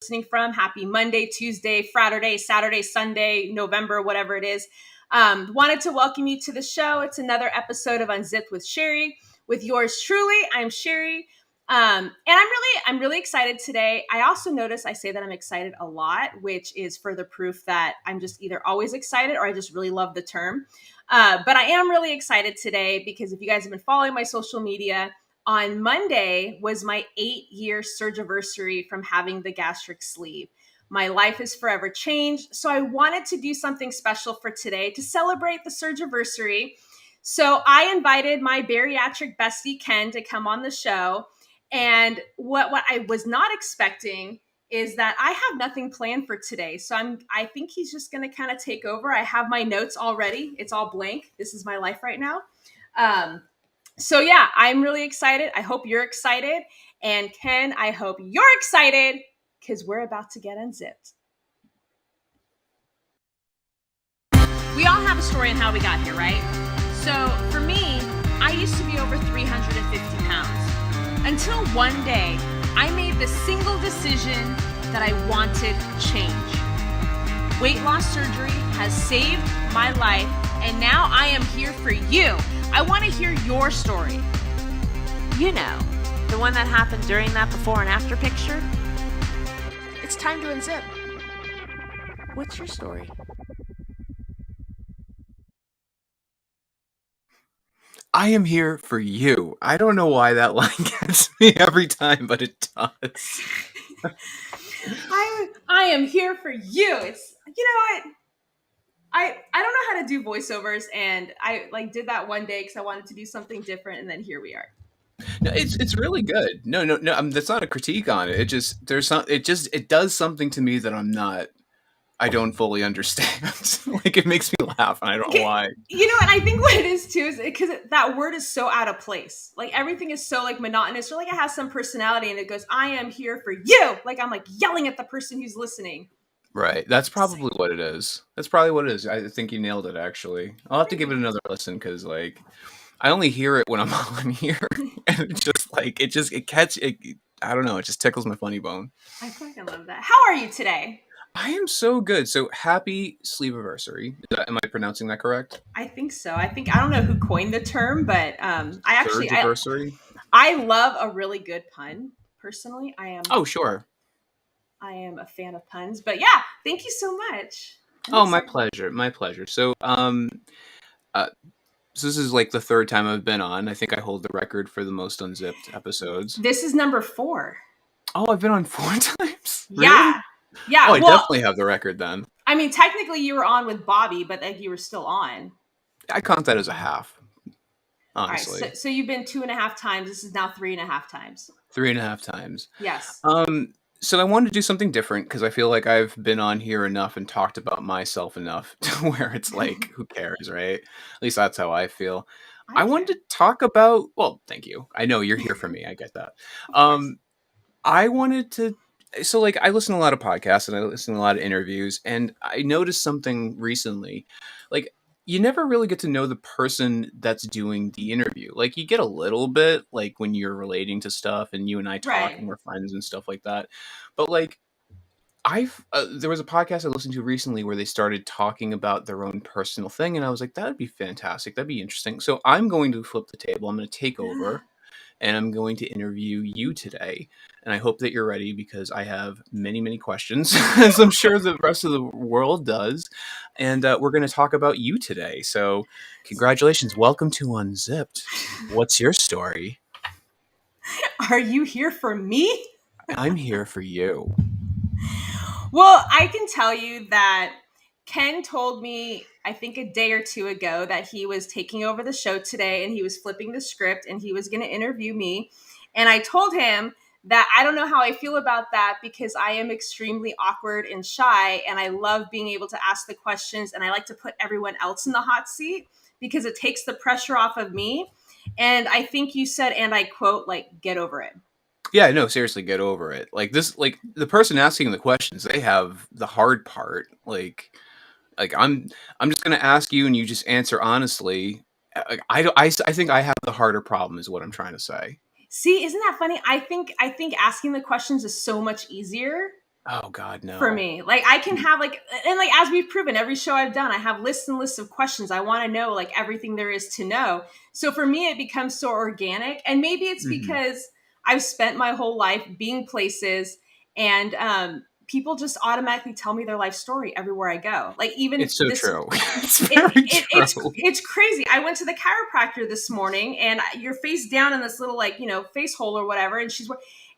listening from. Happy Monday, Tuesday, Friday, Saturday, Sunday, November, whatever it is. Wanted to welcome you to the show. It's another episode of Unzipped with Sheri, with yours truly. I'm Sheri. And I'm really excited today. I also notice I say that I'm excited a lot, which is further proof that I'm just either always excited or I just really love the term. But I am really excited today because if you guys have been following my social media, on Monday was my 8-year Surgiversary from having the gastric sleeve. My life is forever changed. So I wanted to do something special for today to celebrate the Surgiversary. So I invited my bariatric bestie, Ken, to come on the show. And what I was not expecting is that I have nothing planned for today. So I think he's just going to kind of take over. I have my notes already. It's all blank. This is my life right now. So yeah, I'm really excited. I hope you're excited. And Ken, I hope you're excited because we're about to get unzipped. We all have a story on how we got here, right? So for me, I used to be over 350 pounds until one day I made the single decision that I wanted change. Weight loss surgery has saved my life, and now I am here for you. I want to hear your story. You know, the one that happened during that before and after picture? It's time to unzip. What's your story? I am here for you. I don't know why that line gets me every time, but it does. I am here for you. It's, you know what? I don't know how to do voiceovers, and I did that one day because I wanted to do something different, and then here we are. No, it's really good. No. That's not a critique on it. It just it does something to me that I don't fully understand. Like it makes me laugh, and I don't know why. You know, and I think what it is too is because that word is so out of place. Like everything is so like monotonous, or like it has some personality, and it goes, "I am here for you." Like I'm like yelling at the person who's listening. Right. That's probably what it is. That's probably what it is. I think you nailed it. Actually, I'll have to give it another listen because like I only hear it when I'm on here, and it's just like I don't know. It just tickles my funny bone. I fucking love that. How are you today? I am so good. So happy sleeveversary. Am I pronouncing that correct? I think so. I don't know who coined the term, but Surgiversary? I love a really good pun. Personally, I am. Oh, sure. I am a fan of puns, but yeah, thank you so much. My pleasure. My pleasure. So, so this is like the third time I've been on. I think I hold the record for the most unzipped episodes. This is number 4. Oh, I've been on 4 times? Really? Yeah. Yeah. Oh, I definitely have the record then. I mean, technically you were on with Bobby, but like you were still on. I count that as a half. Honestly. All right, so you've been 2.5 times. This is now 3.5 times. 3.5 times. Yes. So I wanted to do something different because I feel like I've been on here enough and talked about myself enough to where it's like, who cares, right? At least that's how I feel. I wanted to talk about, well, thank you. I know you're here for me. I get that. I wanted to, so like I listen to a lot of podcasts and I listen to a lot of interviews, and I noticed something recently. Like, you never really get to know the person that's doing the interview. Like you get a little bit like when you're relating to stuff and you and I talk and we're friends and stuff like that. But like there was a podcast I listened to recently where they started talking about their own personal thing. And I was like, that'd be fantastic. That'd be interesting. So I'm going to flip the table. I'm going to take over and I'm going to interview you today. And I hope that you're ready because I have many, many questions, as I'm sure the rest of the world does. And we're going to talk about you today. So congratulations. Welcome to Unzipped. What's your story? Are you here for me? I'm here for you. Well, I can tell you that Ken told me, I think a day or two ago, that he was taking over the show today and he was flipping the script and he was going to interview me. And I told him that I don't know how I feel about that because I am extremely awkward and shy, and I love being able to ask the questions, and I like to put everyone else in the hot seat because it takes the pressure off of me. And I think you said, and I quote, like, get over it. Yeah, no, seriously, get over it. Like this, like the person asking the questions, they have the hard part. Like I'm just gonna ask you, and you just answer honestly. I think I have the harder problem, is what I'm trying to say. See, isn't that funny? I think asking the questions is so much easier Oh God, for no. me. Like I can have like, and like as we've proven, every show I've done, I have lists and lists of questions. I want to know like everything there is to know. So for me, it becomes so organic, and maybe it's Mhm. because I've spent my whole life being places, and people just automatically tell me their life story everywhere I go. Like even It's so this, true. It's very true. it's crazy. I went to the chiropractor this morning, and you're face down in this little like face hole or whatever, and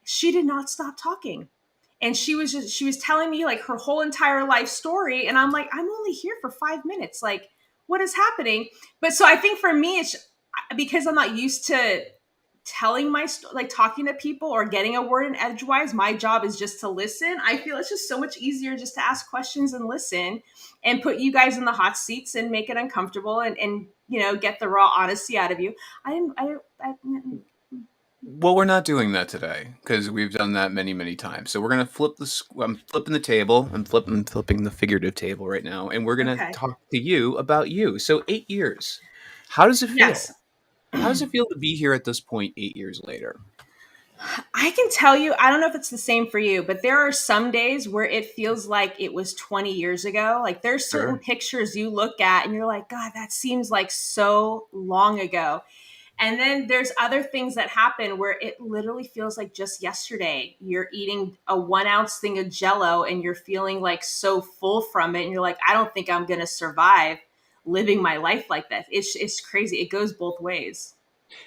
she did not stop talking, and she was telling me like her whole entire life story, and I'm like, I'm only here for 5 minutes, like what is happening? But so I think for me it's because I'm not used to telling like talking to people or getting a word in edgewise. My job is just to listen. I feel it's just so much easier just to ask questions and listen, and put you guys in the hot seats and make it uncomfortable, and get the raw honesty out of you. I didn't I Well, we're not doing that today because we've done that many, many times. So we're gonna flip the. I'm flipping the table. I'm flipping the figurative table right now, and we're gonna Okay. talk to you about you. So 8 years. How does it Yes. feel? How does it feel to be here at this point 8 years later? I can tell you, I don't know if it's the same for you, but there are some days where it feels like it was 20 years ago. Like there's certain Sure. pictures you look at and you're like, God, that seems like so long ago. And then there's other things that happen where it literally feels like just yesterday. You're eating a 1 ounce thing of jello and you're feeling like so full from it. And you're like, I don't think I'm going to survive living my life like that. It's crazy. It goes both ways.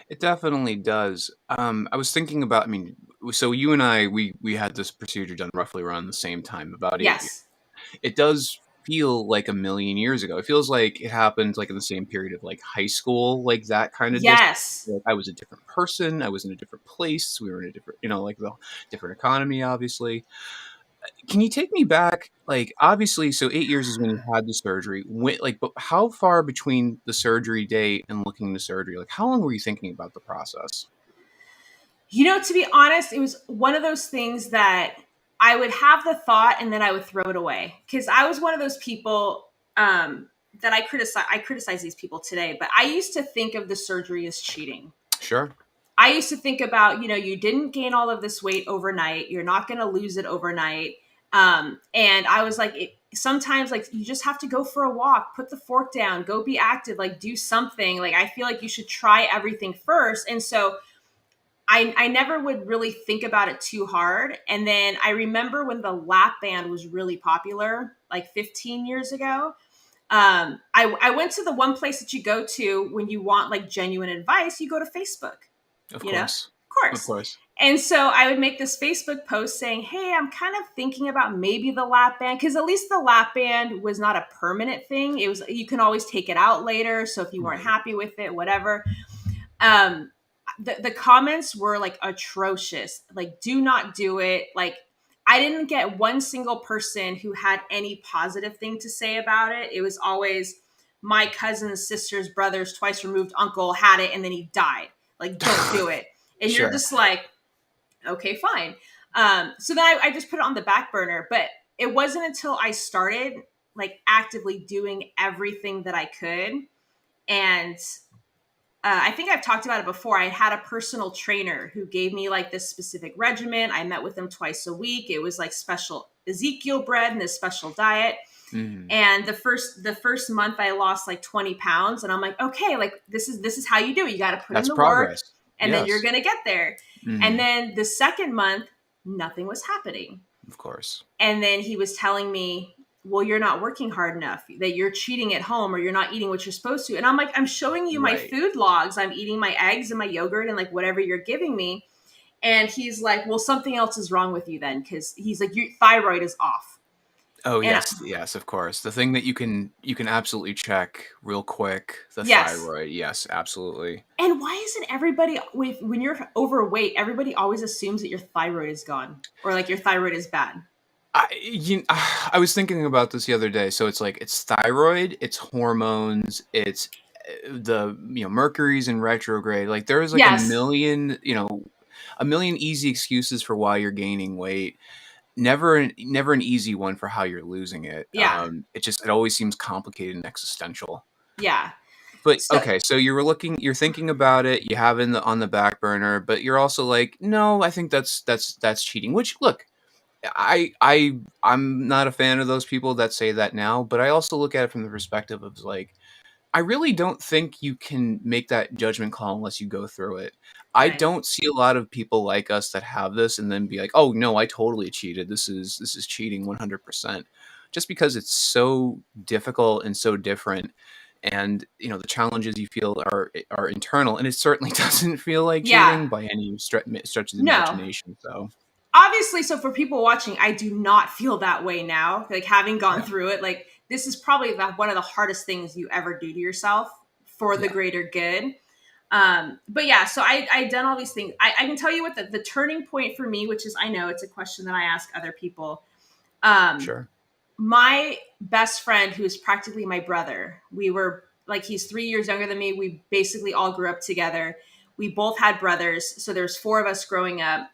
It definitely does. I was thinking about. I mean, so you and I, we had this procedure done roughly around the same time, about 8 years. Yes. It does feel like a million years ago. It feels like it happened like in the same period of like high school, like that kind of distance. Yes. Like I was a different person. I was in a different place. We were in a different, like the different economy, obviously. Can you take me back? Like, obviously, so 8 years is when you had the surgery. But how far between the surgery date and looking into surgery? Like, how long were you thinking about the process? To be honest, it was one of those things that I would have the thought and then I would throw it away, because I was one of those people that I criticize these people today, but I used to think of the surgery as cheating. Sure. I used to think about, you didn't gain all of this weight overnight. You're not going to lose it overnight. And I was like, sometimes like you just have to go for a walk, put the fork down, go be active, like do something. Like I feel like you should try everything first. And so I never would really think about it too hard. And then I remember when the lap band was really popular, like 15 years ago. I went to the one place that you go to when you want like genuine advice. You go to Facebook, Of of course. Of course. course. And so I would make this Facebook post saying, hey, I'm kind of thinking about maybe the lap band, because at least the lap band was not a permanent thing. It was, you can always take it out later. So if you weren't Right. happy with it, whatever. Um, the comments were like atrocious. Like, do not do it. Like, I didn't get one single person who had any positive thing to say about it. It was always my cousin's sister's brother's twice removed uncle had it and then he died. Like, don't do it. And you're Sure. just like, okay, fine. So then I just put it on the back burner. But it wasn't until I started like actively doing everything that I could. And I think I've talked about it before. I had a personal trainer who gave me like this specific regimen. I met with him twice a week. It was like special Ezekiel bread and this special diet. Mhm. And the first month I lost like 20 pounds. And I'm like, okay, like this is how you do it. You got to put in That's the work progress. and then you're Yes. going to get there. And Mhm. then the second month, nothing was happening. Of course. And then he was telling me, well, you're not working hard enough, that you're cheating at home or you're not eating what you're supposed to. And I'm like, I'm showing you my Right. food logs. I'm eating my eggs and my yogurt and like whatever you're giving me. And he's like, well, something else is wrong with you then. Cause he's like, your thyroid is off. Oh, And yes, yes, of course. The thing that you can absolutely check real quick, the yes. thyroid. Yes, absolutely. And why isn't everybody when you're overweight, everybody always assumes that your thyroid is gone or like your thyroid is bad? I was thinking about this the other day. So it's like it's thyroid, it's hormones, it's the Mercury's in retrograde. Like there is like Yes. a million easy excuses for why you're gaining weight. Never an easy one for how you're losing it. Yeah. It always seems complicated and existential. Yeah. But So okay, so you're thinking about it, you have it on the back burner, but you're also like, no, I think that's cheating. Which look, I'm not a fan of those people that say that now, but I also look at it from the perspective of like I really don't think you can make that judgment call unless you go through it. I Right. don't see a lot of people like us that have this and then be like, "Oh no, I totally cheated. This is cheating 100%." Just because it's so difficult and so different, and the challenges you feel are internal, and it certainly doesn't feel like Yeah. cheating by any stretch of the No. imagination. So Obviously, so for people watching, I do not feel that way now. Like having gone yeah, through it, like this is probably one of the hardest things you ever do to yourself for the yeah, greater good. But yeah, so I done all these things. I can tell you what the turning point for me, which is, I know it's a question that I ask other people. Um, sure, my best friend, who is practically my brother, we were like, he's 3 years younger than me. We basically all grew up together. We both had brothers. So there's four of us growing up.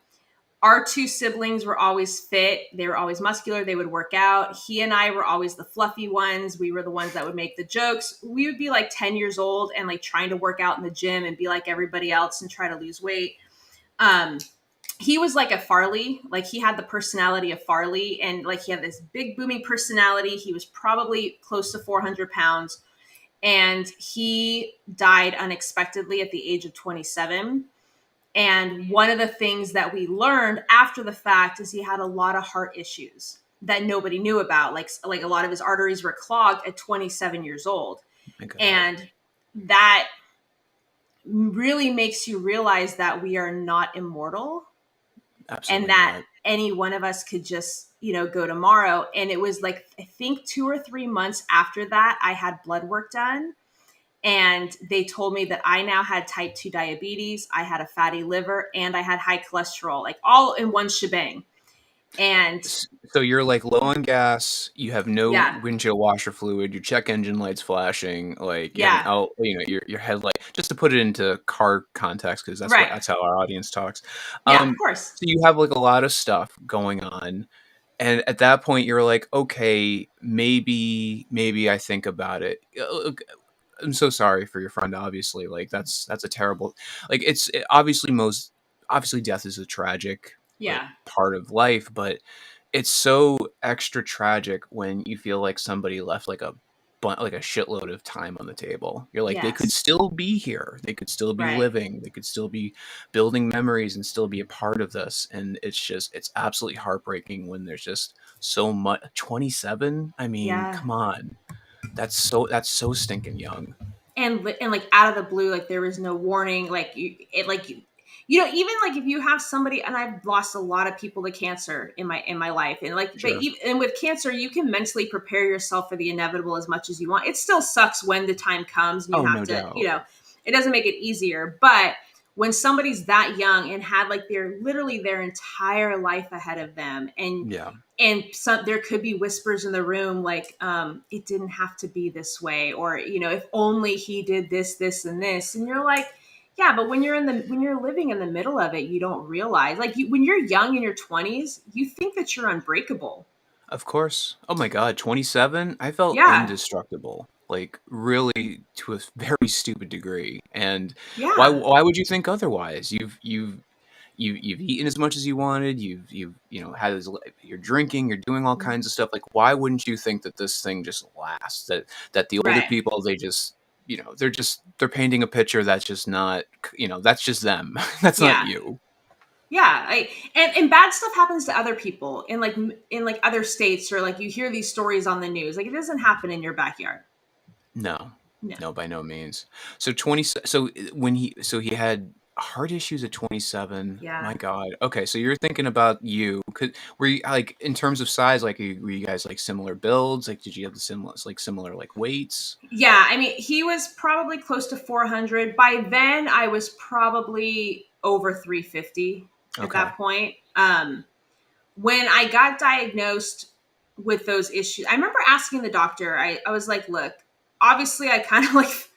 Our two siblings were always fit. They were always muscular. They would work out. He and I were always the fluffy ones. We were the ones that would make the jokes. We would be like 10 years old and like trying to work out in the gym and be like everybody else and try to lose weight. Um, he was like a Farley. Like he had the personality of Farley, and like he had this big booming personality. He was probably close to 400 pounds, and he died unexpectedly at the age of 27. And one of the things that we learned after the fact is he had a lot of heart issues that nobody knew about. Like a lot of his arteries were clogged at 27 years old. my God, And that really makes you realize that we are not immortal, and absolutely that not. any one of us could just, go tomorrow. And it was like, I think 2 or 3 months after that, I had blood work done. And they told me that I now had type 2 diabetes, I had a fatty liver, and I had high cholesterol, like all in one shebang. And So you're like low on gas, you have no yeah, windshield washer fluid, your check engine light's flashing, like you have an yeah, out, your headlight. Just to put it into car context, because right. that's how our audience talks. Yeah, of course. So you have like a lot of stuff going on, and at that point you're like, okay, maybe I think about it. I'm so sorry for your friend. Obviously, like that's a terrible. Like obviously death is a tragic like Yeah, part of life, but it's so extra tragic when you feel like somebody left like a shitload of time on the table. You're like, they could yes, still be here. They could still be right. living. They could still be building memories and still be a part of this. And it's absolutely heartbreaking when there's just so much. 27? I mean, Yeah. come on. That's so stinking young. And like out of the blue, like there was no warning, like even like if you have somebody, and I've lost a lot of people to cancer in my life, and like Sure. and with cancer you can mentally prepare yourself for the inevitable as much as you want. It still sucks when the time comes and you Oh, have no to, doubt. it doesn't make it easier. But when somebody's that young and had like their entire life ahead of them, Yeah. and some, there could be whispers in the room like, it didn't have to be this way, or if only he did this and this, and you're like, yeah, but when you're living in the middle of it, you don't realize, like, when you're young in your 20s, you think that you're unbreakable. Of course. Oh my god, 27? I felt Yeah, indestructible. Like really to a very stupid degree. And why yeah, why would you think otherwise? You've eaten as much as you wanted. Had you're drinking, you're doing all kinds of stuff. Like why wouldn't you think that this thing just lasts? That the older right, people, they just they're painting a picture that's just not, that's just them. That's not yeah, you. yeah. And bad stuff happens to other people in like other states, or like you hear these stories on the news. Like it doesn't happen in your backyard. No. No. No, by no means. So he had heart issues at 27. Yeah. My God. Okay, so you're thinking about were you like in terms of size, like were you guys like similar builds? Like did you have the similar like weights? Yeah, I mean, he was probably close to 400. By then, I was probably over 350 at Okay. that point. When I got diagnosed with those issues, I remember asking the doctor, I was like, look, obviously, I kind of like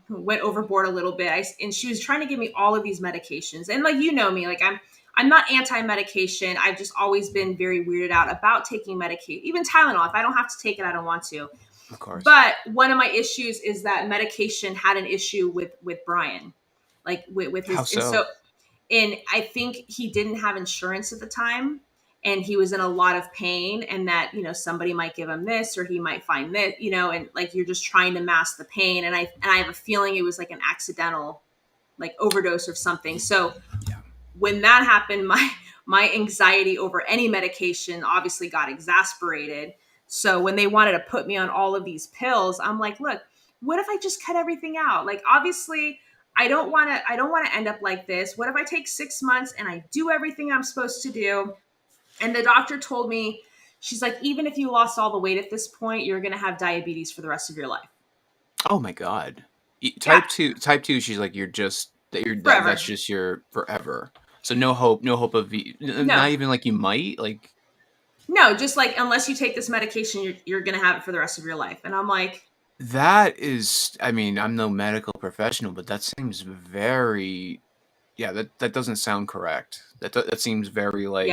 went overboard a little bit. And she was trying to give me all of these medications. And like, me, like I'm not anti-medication. I've just always been very weirded out about taking medication, even Tylenol. If I don't have to take it, I don't want to. Of course. But one of my issues is that medication had an issue with Brian, like with How his, and so, so? and I think he didn't have insurance at the time, and he was in a lot of pain, and that, somebody might give him this or he might find this, and like you're just trying to mask the pain. And I have a feeling it was like an accidental like overdose or something. So Yeah. when that happened, my anxiety over any medication obviously got exasperated. So when they wanted to put me on all of these pills, I'm like, look, what if I just cut everything out? Like, obviously, I don't want to end up like this. What if I take 6 months and I do everything I'm supposed to do? And the doctor told me, she's like, even if you lost all the weight at this point, you're going to have diabetes for the rest of your life. Oh my god. Yeah, Type 2, she's like, that's forever. just your forever. So no hope of No, not even like you might like no, just like, unless you take this medication, you're going to have it for the rest of your life. And I'm like, that is, I mean, I'm no medical professional, but that seems very, yeah, that doesn't sound correct. That seems very yeah. like,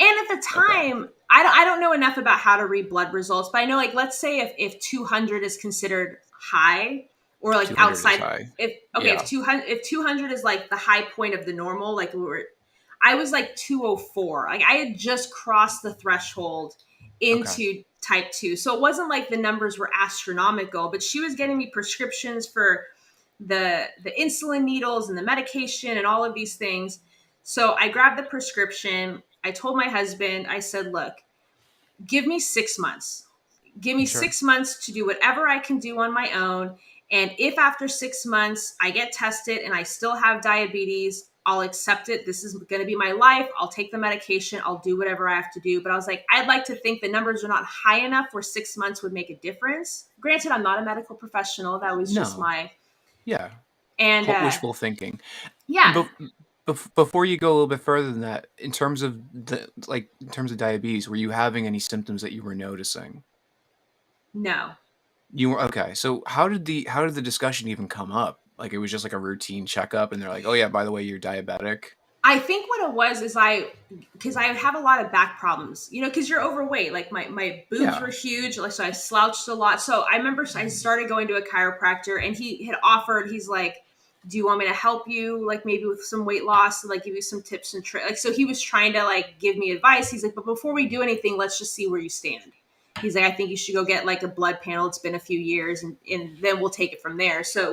And at the okay, time, I don't know enough about how to read blood results, but I know, like, let's say if 200 is considered high, or like 200 is outside, high. if okay, Yeah. if 200 is like the high point of the normal, like I was like 204. Like, I had just crossed the threshold Okay. into type 2. So it wasn't like the numbers were astronomical, but she was getting me prescriptions for the insulin needles and the medication and all of these things. So I grabbed the prescription. I told my husband, I said, look, give me 6 months. Give me Sure. 6 months to do whatever I can do on my own. And if after 6 months I get tested and I still have diabetes, I'll accept it. This is going to be my life. I'll take the medication. I'll do whatever I have to do. But I was like, I'd like to think the numbers are not high enough where 6 months would make a difference. Granted, I'm not a medical professional. That was just No. my, Yeah. and Wishful thinking. yeah, Bef- Before you go a little bit further than that, in terms of diabetes, were you having any symptoms that you were noticing? no. You were okay. So how did the discussion even come up? Like it was just like a routine checkup, and they're like, "Oh yeah, by the way, you're diabetic." I think what it was is because I have a lot of back problems, because you're overweight. Like my boobs Yeah. were huge, like, so I slouched a lot. So I remember I started going to a chiropractor, and he had offered. He's like, "Do you want me to help you, like maybe with some weight loss, and like give you some tips and tricks?" Like, so he was trying to like give me advice. He's like, "But before we do anything, let's just see where you stand." He's like, "I think you should go get like a blood panel. It's been a few years, and then we'll take it from there." So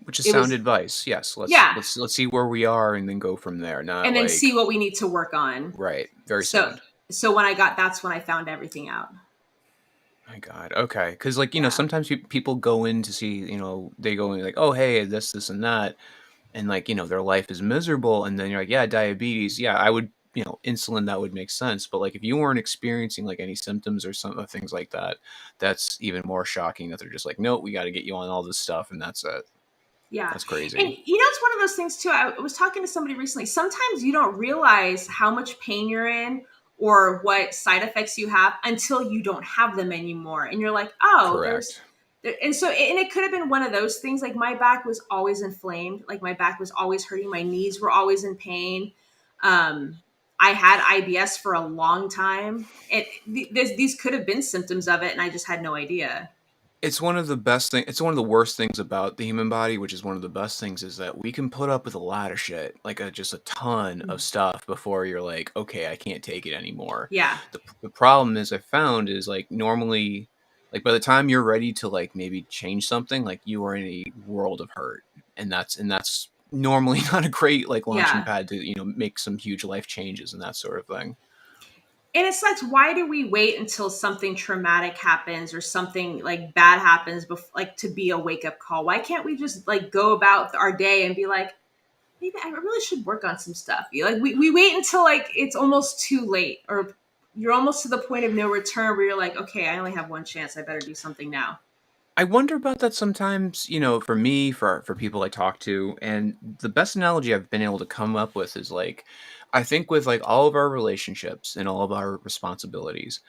Which is it sound was advice. Yes, let's yeah, let's let's see where we are and then go from there. Not and then like see what we need to work on. right, very So sound. so that's when I found everything out. My God. Okay, because like Yeah. sometimes people go in to see they go in like, oh hey, this and that, and like their life is miserable, and then you're like, yeah, diabetes, yeah, I would, insulin, that would make sense. But like if you weren't experiencing like any symptoms or some things like that, that's even more shocking that they're just like, no, we got to get you on all this stuff, and that's it. Yeah. That's And crazy. it's one of those things too. I was talking to somebody recently. Sometimes you don't realize how much pain you're in or what side effects you have until you don't have them anymore. And you're like, oh, Correct. and so, and it could have been one of those things. Like, my back was always inflamed. Like, my back was always hurting. My knees were always in pain. Um, I had IBS for a long time. These could have been symptoms of it, and I just had no idea. It's one of the best thing. It's one of the worst things about the human body, which is one of the best things, is that we can put up with a lot of shit, like just a ton of stuff before you're like, okay, I can't take it anymore. Yeah. The problem is I found is like normally, like by the time you're ready to like maybe change something, like you are in a world of hurt, and that's normally not a great like launching Yeah. pad to make some huge life changes and that sort of thing. And it's like, why do we wait until something traumatic happens or something like bad happens before, like, to be a wake up call? Why can't we just like go about our day and be like, maybe I really should work on some stuff? Like, we wait until like it's almost too late, or you're almost to the point of no return where you're like, okay, I only have one chance. I better do something now. I wonder about that sometimes, for me, for people I talk to, and the best analogy I've been able to come up with is like, I think with like all of our relationships and all of our responsibilities,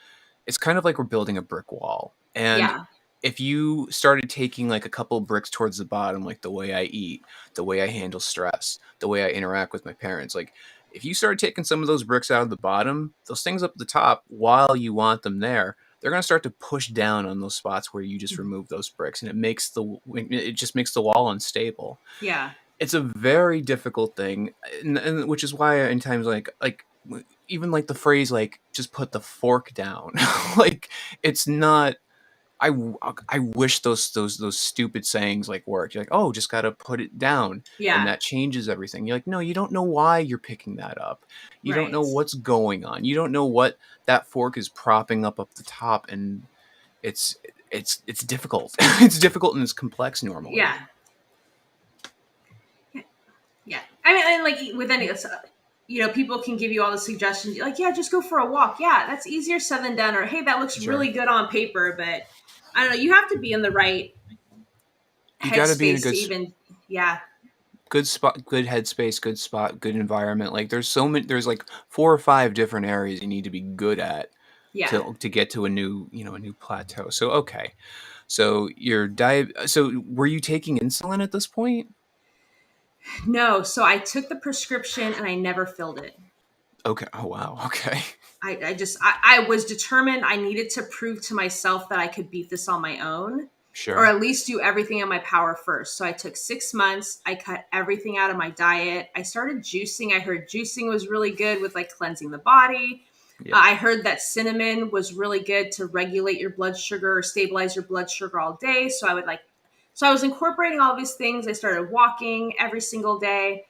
it's kind of like we're building a brick wall. And Yeah. if you started taking like a couple bricks towards the bottom, like the way I eat, the way I handle stress, the way I interact with my parents, like if you started taking some of those bricks out of the bottom, those things up at the top, while you want them there, they're going to start to push down on those spots where you just remove those bricks, and it just makes the wall unstable. Yeah. It's a very difficult thing, and which is why in times like even like the phrase like just put the fork down. Like it's not. I wish those stupid sayings like worked. You're like, oh, just gotta put it down, and Yeah. that changes everything. You're like, no, you don't know why you're picking that up. You don't know Right. what's going on. You don't know what that fork is propping up the top, and it's it's difficult. It's difficult and it's complex normally. Yeah. Yeah. I mean, and like with any, people can give you all the suggestions. Like, yeah, just go for a walk. Yeah, that's easier said than done. Or, hey, that looks Sure. really good on paper, but I don't know. You have to be in the right You got to be in a headspace to even, yeah, good spot, good headspace, good spot, good environment. Like there's so many. There's like 4 or 5 different areas you need to be good at yeah. to get to a new a new plateau. So okay, so your diet. So were you taking insulin at this point? No, so I took the prescription and I never filled it. Okay. Oh wow. Okay. I was determined I needed to prove to myself that I could beat this on my own, or Sure. at least do everything in my power first. So I took 6 months. I cut everything out of my diet. I started juicing. I heard juicing was really good with like cleansing the body. Yeah. I heard that cinnamon was really good to regulate your blood sugar or stabilize your blood sugar all day. So I was incorporating all these things. I started walking every single day.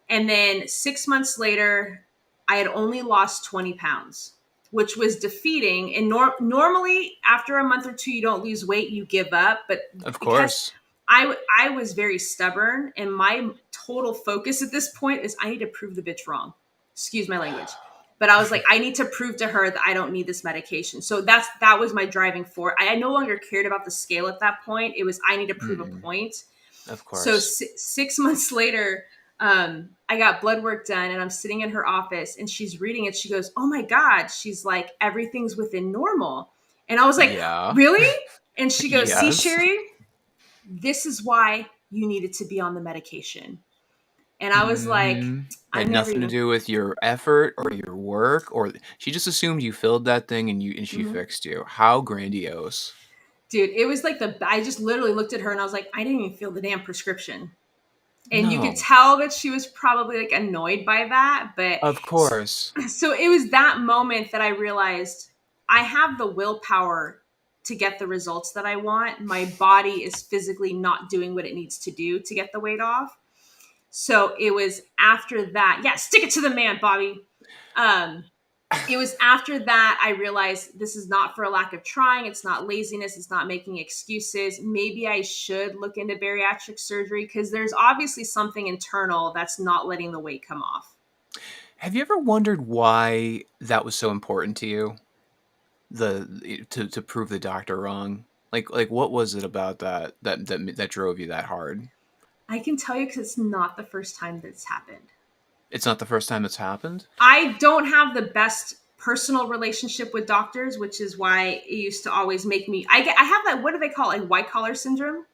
And then 6 months later, I had only lost 20 pounds, which was defeating. And normally, after a month or two, you don't lose weight, you give up. But Of because course. I was very stubborn, and my total focus at this point is I need to prove the bitch wrong. Excuse my language. But I was like, I need to prove to her that I don't need this medication. So that was my driving force. I no longer cared about the scale at that point. It was I need to prove a Mm, point. of So course. 6 months later, I got blood work done, and I'm sitting in her office, and she's reading it. She goes, "Oh my God." She's like, "Everything's within normal." And I was like, Yeah. "Really?" And she goes, "See, Yes. Sheri, this is why you needed to be on the medication." And I was like, I Had never nothing to even, do with your effort or your work, or she just assumed you filled that thing and she mhm. fixed you. How grandiose. Dude, it was like I just literally looked at her and I was like, I didn't even feel the damn prescription. And you could No. tell that she was probably like annoyed by that. But Of course. so it was that moment that I realized I have the willpower to get the results that I want. My body is physically not doing what it needs to do to get the weight off. So it was after that. Yeah, stick it to the man, Bobby. Um, it was after that I realized this is not for a lack of trying. It's not laziness. It's not making excuses. Maybe I should look into bariatric surgery because there's obviously something internal that's not letting the weight come off. Have you ever wondered why that was so important to you? To prove the doctor wrong? Like what was it about that drove you that hard? I can tell you because it's not the first time that's happened. It's not the first time it's happened? I don't have the best personal relationship with doctors, which is why it used to always make me. I have that. What do they call it? Like white collar syndrome,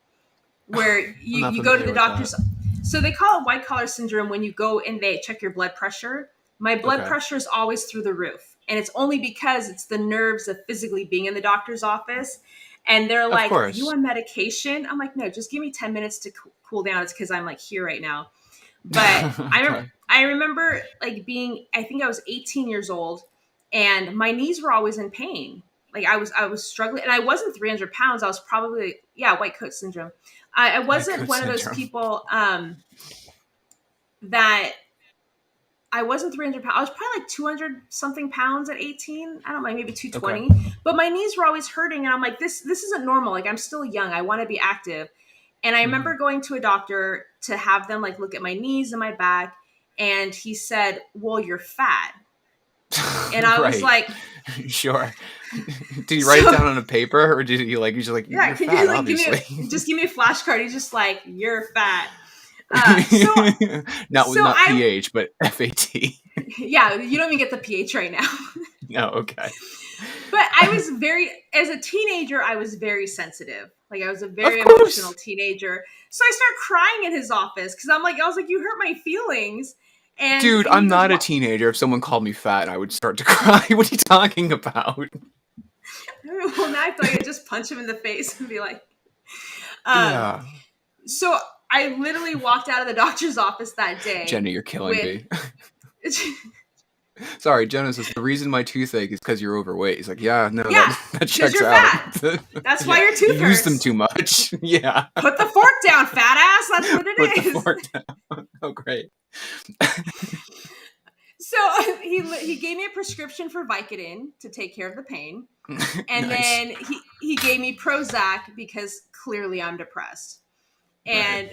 where I'm not you go to familiar the with that. doctor's. So they call it white collar syndrome when you go and they check your blood pressure. My blood Okay. pressure is always through the roof, and it's only because it's the nerves of physically being in the doctor's office. And they're Of like, "Are you course. on medication?" I'm like, "No, just give me 10 minutes to cool down." It's because I'm like here right now. But Okay. I remember like being, I think I was 18 years old, and my knees were always in pain. Like I was struggling, and I wasn't 300 pounds. I was probably, yeah, white coat syndrome. I White wasn't coat one of those syndrome. people that I wasn't 300 pounds. I was probably like 200 something pounds at 18. I don't know, maybe Okay. 220. But my knees were always hurting, and I'm like, this isn't normal. Like I'm still young. I want to be active. And I Mhm. remember going to a doctor to have them like look at my knees and my back, and he said, "Well, you're fat." And I was Right. like, Sure. Did you write it so down on a paper, or did you like you're just like yeah, you're can you fat, like obviously? give me a flashcard? He's just like, "You're fat." Uh, so Not with so not I PH, but FAT. yeah, you don't even get the pH right now. No, okay. But I was as a teenager, I was very sensitive. Like I was a Of very emotional course. teenager. So I started crying in his office because I was like, "You hurt my feelings." And Dude, he I'm goes, not a "What?" teenager. If someone called me fat, I would start to cry. What are you talking about? Well, now I feel like I just punch him in the face and be like, um, Yeah. so I literally walked out of the doctor's office that day Jenny, you're killing with me. Sorry, Genesis. The reason my toothache is because you're overweight. He's like, yeah, no, Yeah, that because checks you're out. fat. That's why Yeah, your you tooth use them hurts. too much. Yeah, Put the fork down, fat ass. That's what put the it is. fork down. Oh, great. So he gave me a prescription for Vicodin to take care of the pain. And Nice. then he gave me Prozac because clearly I'm depressed. Right. And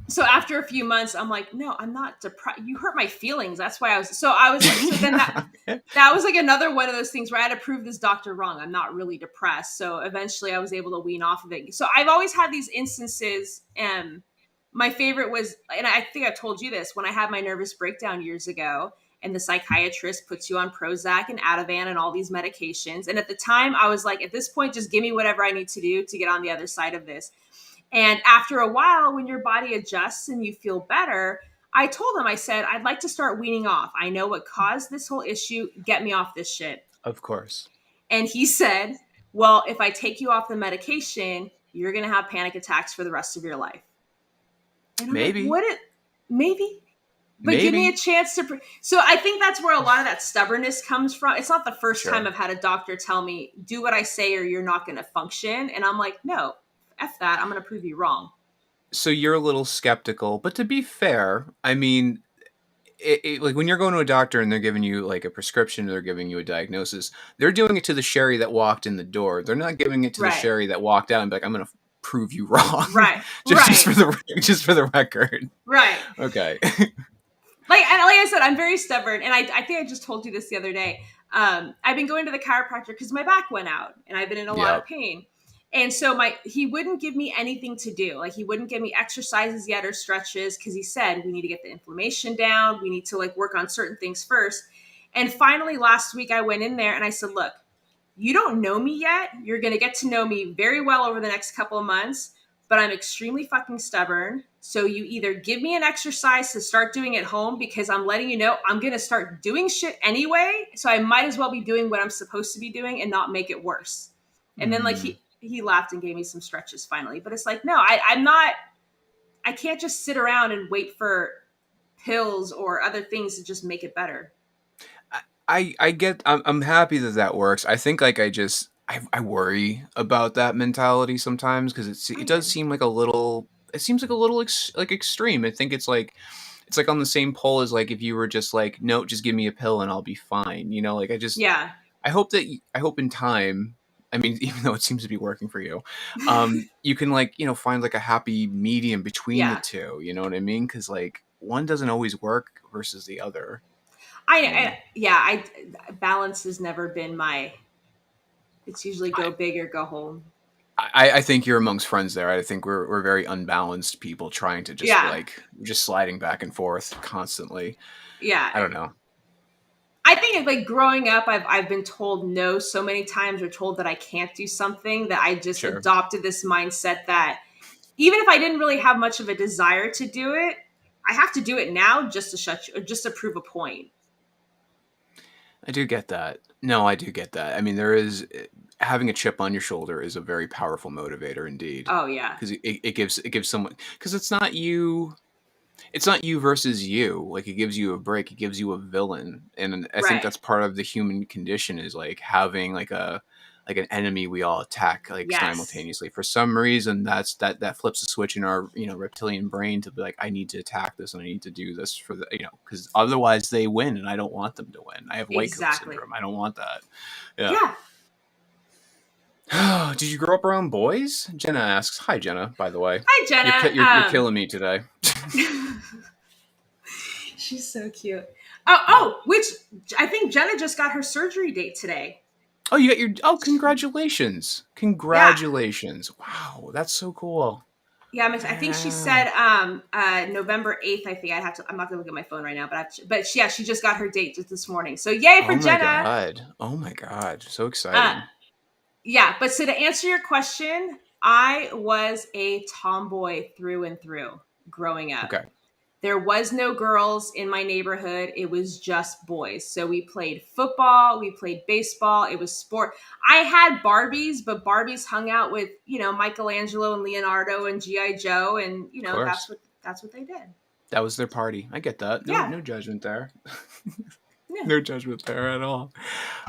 so after a few months, I'm like, no, I'm not depressed. You hurt my feelings. That's why I was like, so then that was like another one of those things where I had to prove this doctor wrong. I'm not really depressed. So eventually I was able to wean off of it. So I've always had these instances. And my favorite was, and I think I told you this, when I had my nervous breakdown years ago, and the psychiatrist puts you on Prozac and Ativan and all these medications. And at the time I was like, at this point, just give me whatever I need to do to get on the other side of this. And after a while, when your body adjusts and you feel better, I told him, I said, I'd like to start weaning off. I know what caused this whole issue. Get me off this shit. Of course. And he said, well, if I take you off the medication, you're going to have panic attacks for the rest of your life. And I'm like, Maybe. maybe, but give me a Maybe. chance to. So I think that's where a lot of that stubbornness comes from. It's not the first Sure. time I've had a doctor tell me, do what I say or you're not going to function. And I'm like, no, F that. I'm going to prove you wrong. So you're a little skeptical, but to be fair, I mean, like when you're going to a doctor and they're giving you like a prescription, or they're giving you a diagnosis, they're doing it to the Sheri that walked in the door. They're not giving it to the Right. Sheri that walked out and be like, I'm going to prove you wrong. Right. just for the record. Right. Okay. Like I said, I'm very stubborn. And I think I just told you this the other day. I've been going to the chiropractor because my back went out and I've been in a lot of pain. And so he wouldn't give me anything to do. Like he wouldn't give me exercises yet or stretches because he said, we need to get the inflammation down. We need to like work on certain things first. And finally last week I went in there and I said, look, you don't know me yet. You're going to get to know me very well over the next couple of months, but I'm extremely fucking stubborn. So you either give me an exercise to start doing at home because I'm letting you know I'm going to start doing shit anyway. So I might as well be doing what I'm supposed to be doing and not make it worse. And then like he laughed and gave me some stretches finally, but it's like, no, I can't just sit around and wait for pills or other things to just make it better. I'm happy that works. I think like I worry about that mentality sometimes because it does seem like a little, like extreme. I think it's like on the same pole as like if you were just like, no, just give me a pill and I'll be fine. You know, like I hope in time, I mean, even though it seems to be working for you, you can like, find like a happy medium between the two, you know what I mean? Because like one doesn't always work versus the other. Balance has never been it's usually go big or go home. I think you're amongst friends there. I think we're very unbalanced people trying to just like just sliding back and forth constantly. Yeah. I don't know. I think like growing up, I've been told no so many times or told that I can't do something that I just adopted this mindset that even if I didn't really have much of a desire to do it, I have to do it now just to prove a point. I do get that. No, I do get that. I mean, having a chip on your shoulder is a very powerful motivator indeed. Oh yeah. Because it gives someone, because it's not you versus you. Like it gives you a break. It gives you a villain. And I think that's part of the human condition is like having like an enemy we all attack like simultaneously. For some reason, that flips a switch in our reptilian brain to be like, I need to attack this and I need to do this for the because otherwise they win and I don't want them to win. I have white coat syndrome. I don't want that. Yeah. Did you grow up around boys? Jenna asks. Hi, Jenna. By the way. Hi, Jenna. You're killing me today. She's so cute. Which I think Jenna just got her surgery date today. Oh, you got your congratulations. Congratulations. Yeah. Wow, that's so cool. Yeah, I think she said November 8th, I think. I'm not gonna look at my phone right now, but she just got her date just this morning. So yay for Jenna. Oh my god. So exciting. But so to answer your question, I was a tomboy through and through growing up. Okay. There was no girls in my neighborhood. It was just boys. So we played football. We played baseball. It was sport. I had Barbies, but Barbies hung out with, Michelangelo and Leonardo and G.I. Joe. And, that's what they did. That was their party. I get that. No judgment there. Yeah. No judgment there at all.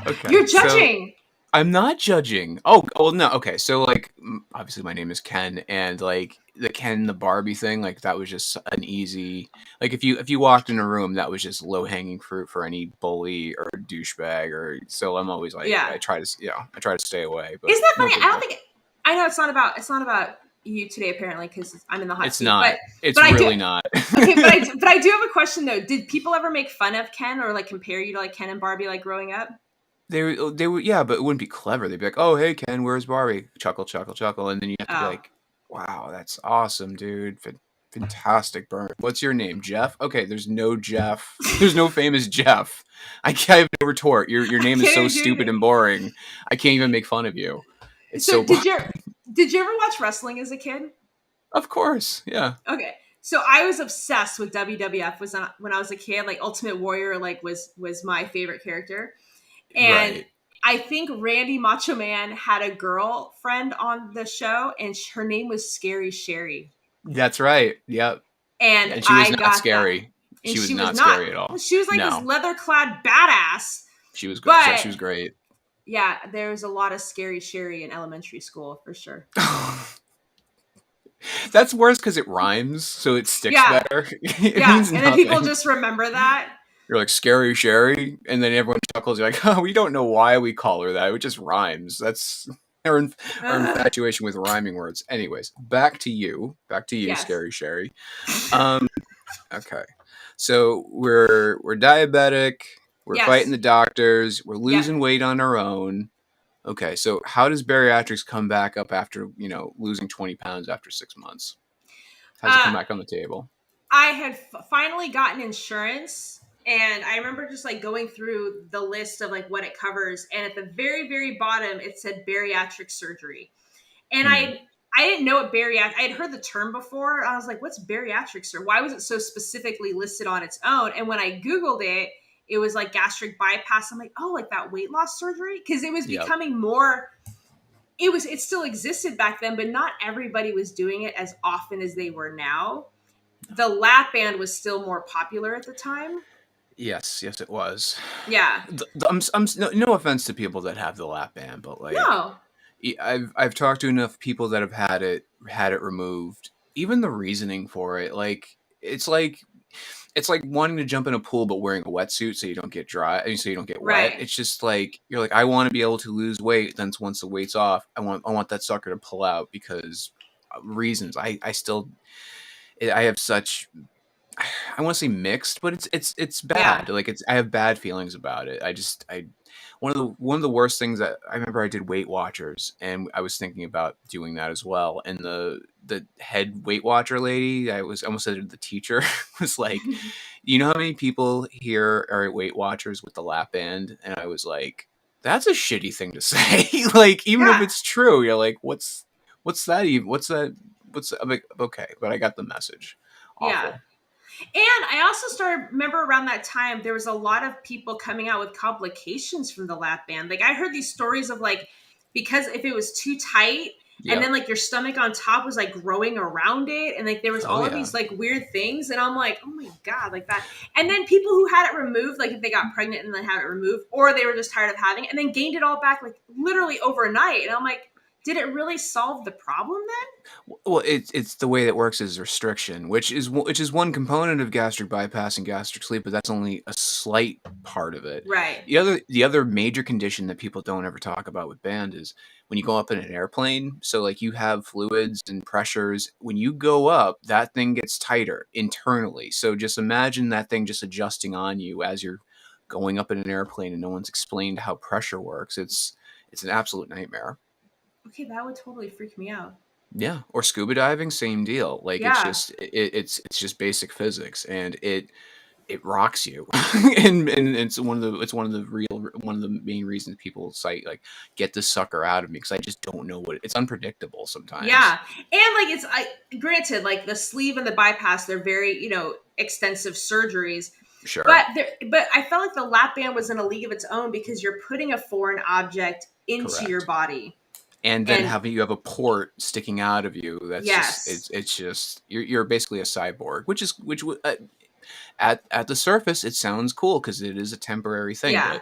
Okay, You're so judging. I'm not judging. Oh, well, no. Okay, so like, obviously, my name is Ken, and like the Ken the Barbie thing, like that was just an easy. Like if you walked in a room, that was just low hanging fruit for any bully or douchebag, or so. I'm always like, Yeah. I try to stay away, but Isn't that no funny? big I don't deal. think I know it's not about you today apparently because I'm in the hot It's seat. not. It's But I do really not. okay. But I do have a question though. Did people ever make fun of Ken or like compare you to like Ken and Barbie like growing up? They would, yeah, but it wouldn't be clever. They'd be like, "Oh, hey Ken, where's Barbie?" Chuckle, chuckle, chuckle, and then you have to be Oh. like, "Wow, that's awesome, dude! Fantastic burn. What's your name, Jeff?" Okay, there's no Jeff. There's no famous Jeff. I have no retort. Your I name is can't so even do stupid anything. and boring. I can't even make fun of you. It's So so boring. did you ever watch wrestling as a kid? Of course, yeah. Okay. So I was obsessed with WWF when I was a kid. Like Ultimate Warrior like was my favorite character. And Right. I think Randy Macho Man had a girlfriend on the show and her name was Scary Sherry. That's right. Yep. And And she was I not got that. scary. And She was she was not not. scary at all. She was like this No, leather clad badass. she was good. Yeah, But she was great. yeah, there was a lot of Scary Sherry in elementary school for sure. That's worse because it rhymes, so it sticks Yeah. better. It Yeah. means And then people nothing. just remember that. You're like, Scary Sherry, and then everyone chuckles. You're like, oh, we don't know why we call her that. It just rhymes. That's our infatuation with rhyming words. Anyways, back to you, Yes. Scary Sherry. Um, okay, so we're diabetic. We're fighting Yes. the doctors. We're Yep. losing weight on our own. Okay, so how does bariatrics come back up after losing 20 pounds after 6 months? How's it come Uh, back on the table? I had finally gotten insurance, and I remember just like going through the list of like what it covers, and at the very very bottom it said bariatric surgery, and Hmm. I didn't know what bariatric. I had heard the term before. I was like, "What's bariatric surgery? Why was it so specifically listed on its own?" And when I googled it, it was like gastric bypass. I'm like, "Oh, like that weight loss surgery?" Because it was Yep. becoming more. It still existed back then, but not everybody was doing it as often as they were now. The lap band was still more popular at the time. Yes, yes, it was. Yeah. No offense to people that have the lap band, but like, No. I've talked to enough people that have had it removed. Even the reasoning for it, like, it's like wanting to jump in a pool but wearing a wetsuit so you don't get dry, so you don't get wet. Right. It's just like you're like, I want to be able to lose weight. Then once the weight's off, I want that sucker to pull out because reasons. I have such I want to say mixed, but it's Yeah. bad. Like I have bad feelings about it. I one of the worst things that I remember I did Weight Watchers and I was thinking about doing that as well. And the head Weight Watcher lady, I almost said the teacher was like, you know how many people here are Weight Watchers with the lap band? And I was like, that's a shitty thing to say. Like even if Yeah. it's true, you're like, what's that even? I'm like, okay, but I got the message. Yeah. Awful. And I also remember around that time, there was a lot of people coming out with complications from the lap band. Like I heard these stories of like, because if it was too tight and Yep. then like your stomach on top was like growing around it. And like there was Oh all of yeah. these like weird things. And I'm like, oh my God, like that. And then people who had it removed, like if they got pregnant and then had it removed, or they were just tired of having it and then gained it all back like literally overnight. And I'm like, did it really solve the problem then? Well, it's the way that works is restriction, which is one component of gastric bypass and gastric sleep, but that's only a slight part of it. Right. The other major condition that people don't ever talk about with band is when you go up in an airplane. So like you have fluids and pressures. When you go up, that thing gets tighter internally. So just imagine that thing just adjusting on you as you're going up in an airplane, and no one's explained how pressure works. It's an absolute nightmare. Okay, that would totally freak me out. Yeah, or scuba diving, same deal. Like Yeah. it's just basic physics, and it rocks you, and it's one of the main reasons people cite like get this sucker out of me because I just don't know it's unpredictable sometimes. Yeah. And like granted, like the sleeve and the bypass, they're very, extensive surgeries. Sure, But I felt like the lap band was in a league of its own because you're putting a foreign object into your correct. body. And then And having you have a port sticking out of you, that's just yes. it's just you're basically a cyborg, which At the surface, it sounds cool because it is a temporary thing, Yeah. but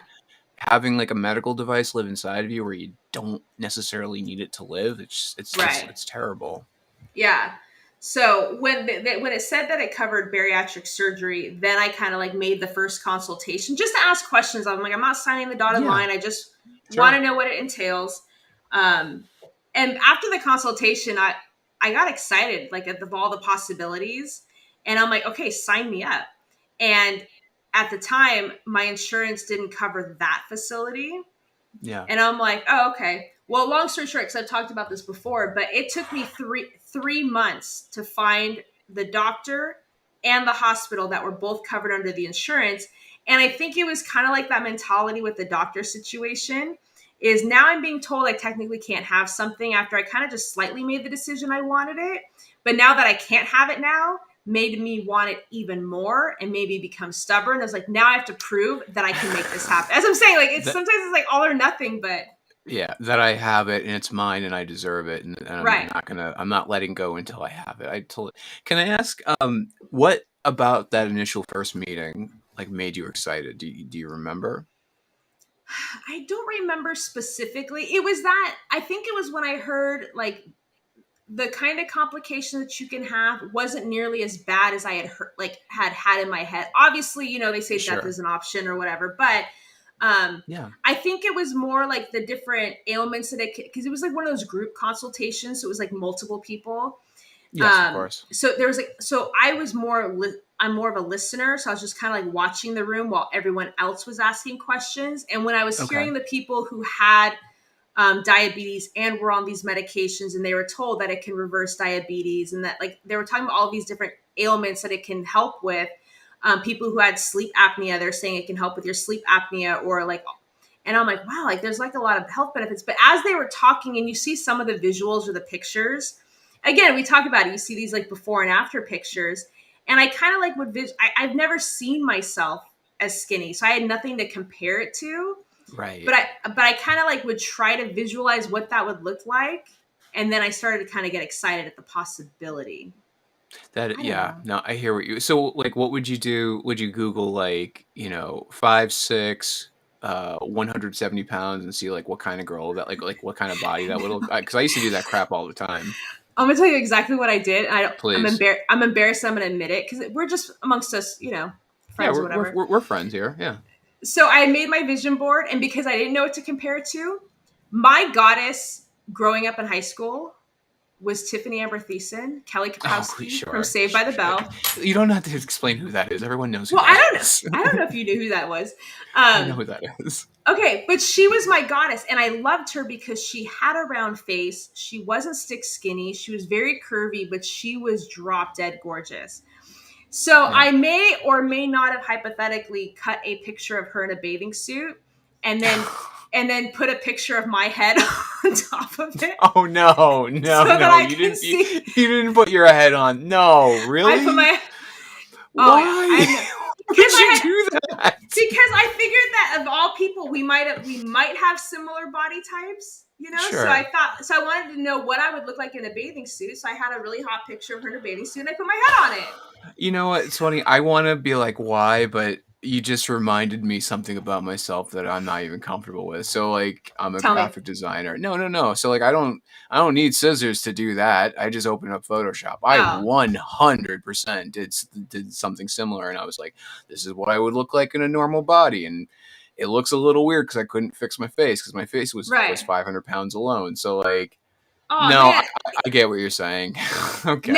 having like a medical device live inside of you where you don't necessarily need it to live, Right. it's terrible. Yeah. So when it said that it covered bariatric surgery, then I kind of like made the first consultation just to ask questions. I'm like, I'm not signing the dotted Yeah, line. I just want sure. to know what it entails. Um, and after the consultation, I got excited like at all the possibilities, and I'm like, okay, sign me up. And at the time, my insurance didn't cover that facility. Yeah. And I'm like, oh, okay. Well, long story short, because I've talked about this before, but it took me three months to find the doctor and the hospital that were both covered under the insurance. And I think it was kind of like that mentality with the doctor situation is now I'm being told I technically can't have something after I kind of just slightly made the decision I wanted it. But now that I can't have it now, made me want it even more and maybe become stubborn. I was like, now I have to prove that I can make this happen. As I'm saying, like it's That, sometimes it's like all or nothing, but yeah, that I have it and it's mine and I deserve it, and right. I'm not letting go until I have it. I told. Can I ask, what about that initial first meeting like made you excited? Do you remember? I don't remember specifically. It was that I think it was when I heard like the kind of complication that you can have wasn't nearly as bad as I had heard, like had in my head. Obviously, they say death Sure. is an option or whatever, but Yeah. I think it was more like the different ailments that because it was like one of those group consultations, so it was like multiple people. Yes, of course. So there was like, so I was I'm more of a listener. So I was just kind of like watching the room while everyone else was asking questions. And when I was Okay. hearing the people who had diabetes and were on these medications, and they were told that it can reverse diabetes, and that like they were talking about all these different ailments that it can help with. People who had sleep apnea, they're saying it can help with your sleep apnea, or like, and I'm like, wow, like there's like a lot of health benefits. But as they were talking, and you see some of the visuals or the pictures, again, we talk about it. You see these like before and after pictures, and I kind of like I've never seen myself as skinny, so I had nothing to compare it to. Right. But I kind of like would try to visualize what that would look like, and then I started to kind of get excited at the possibility. That I don't yeah, know. no, I hear what you. So like what would you do? Would you Google like, 5'6", 170 pounds and see like what kind of girl that like what kind of body that would look like? Because I used to do that crap all the time. I'm gonna tell you exactly what I did. Please. I'm embarrassed. I'm gonna admit it because we're just amongst us, Yeah, friends or whatever. we're friends here. Yeah. So I made my vision board, and because I didn't know what to compare it to, my goddess growing up in high school was Tiffany Amber Thiessen, Kelly Oh, Kapowski from sure. Saved by the Bell. You don't have to explain who that is. Everyone knows who Well, that is. I don't know if you knew who that was. I know Um, who that is. okay, but she was my goddess, and I loved her because she had a round face. She wasn't stick skinny. She was very curvy, but she was drop dead gorgeous. So Yeah. I may or may not have hypothetically cut a picture of her in a bathing suit, and then put a picture of my head on top of it Oh no, so no, that no! I You can didn't. see. You didn't put your head on. No, I put really? my Oh yeah, I Why? know Why because would you do that? because I figured that of all people we might have similar body types, So Sure. I wanted to know what I would look like in a bathing suit. So I had a really hot picture of her in a bathing suit, and I put my head on it. You know what? It's funny. I want to be like, why? But you just reminded me something about myself that I'm not even comfortable with. So like, I'm a Tell me. graphic designer. No, no, no. So like, I don't need scissors to do that. I just open up Photoshop. I Oh, 100% did something similar, and I was like, this is what I would look like in a normal body, and it looks a little weird because I couldn't fix my face because my face was right. 500 pounds alone. So like, Oh no, man. I get what you're saying. Now, Okay.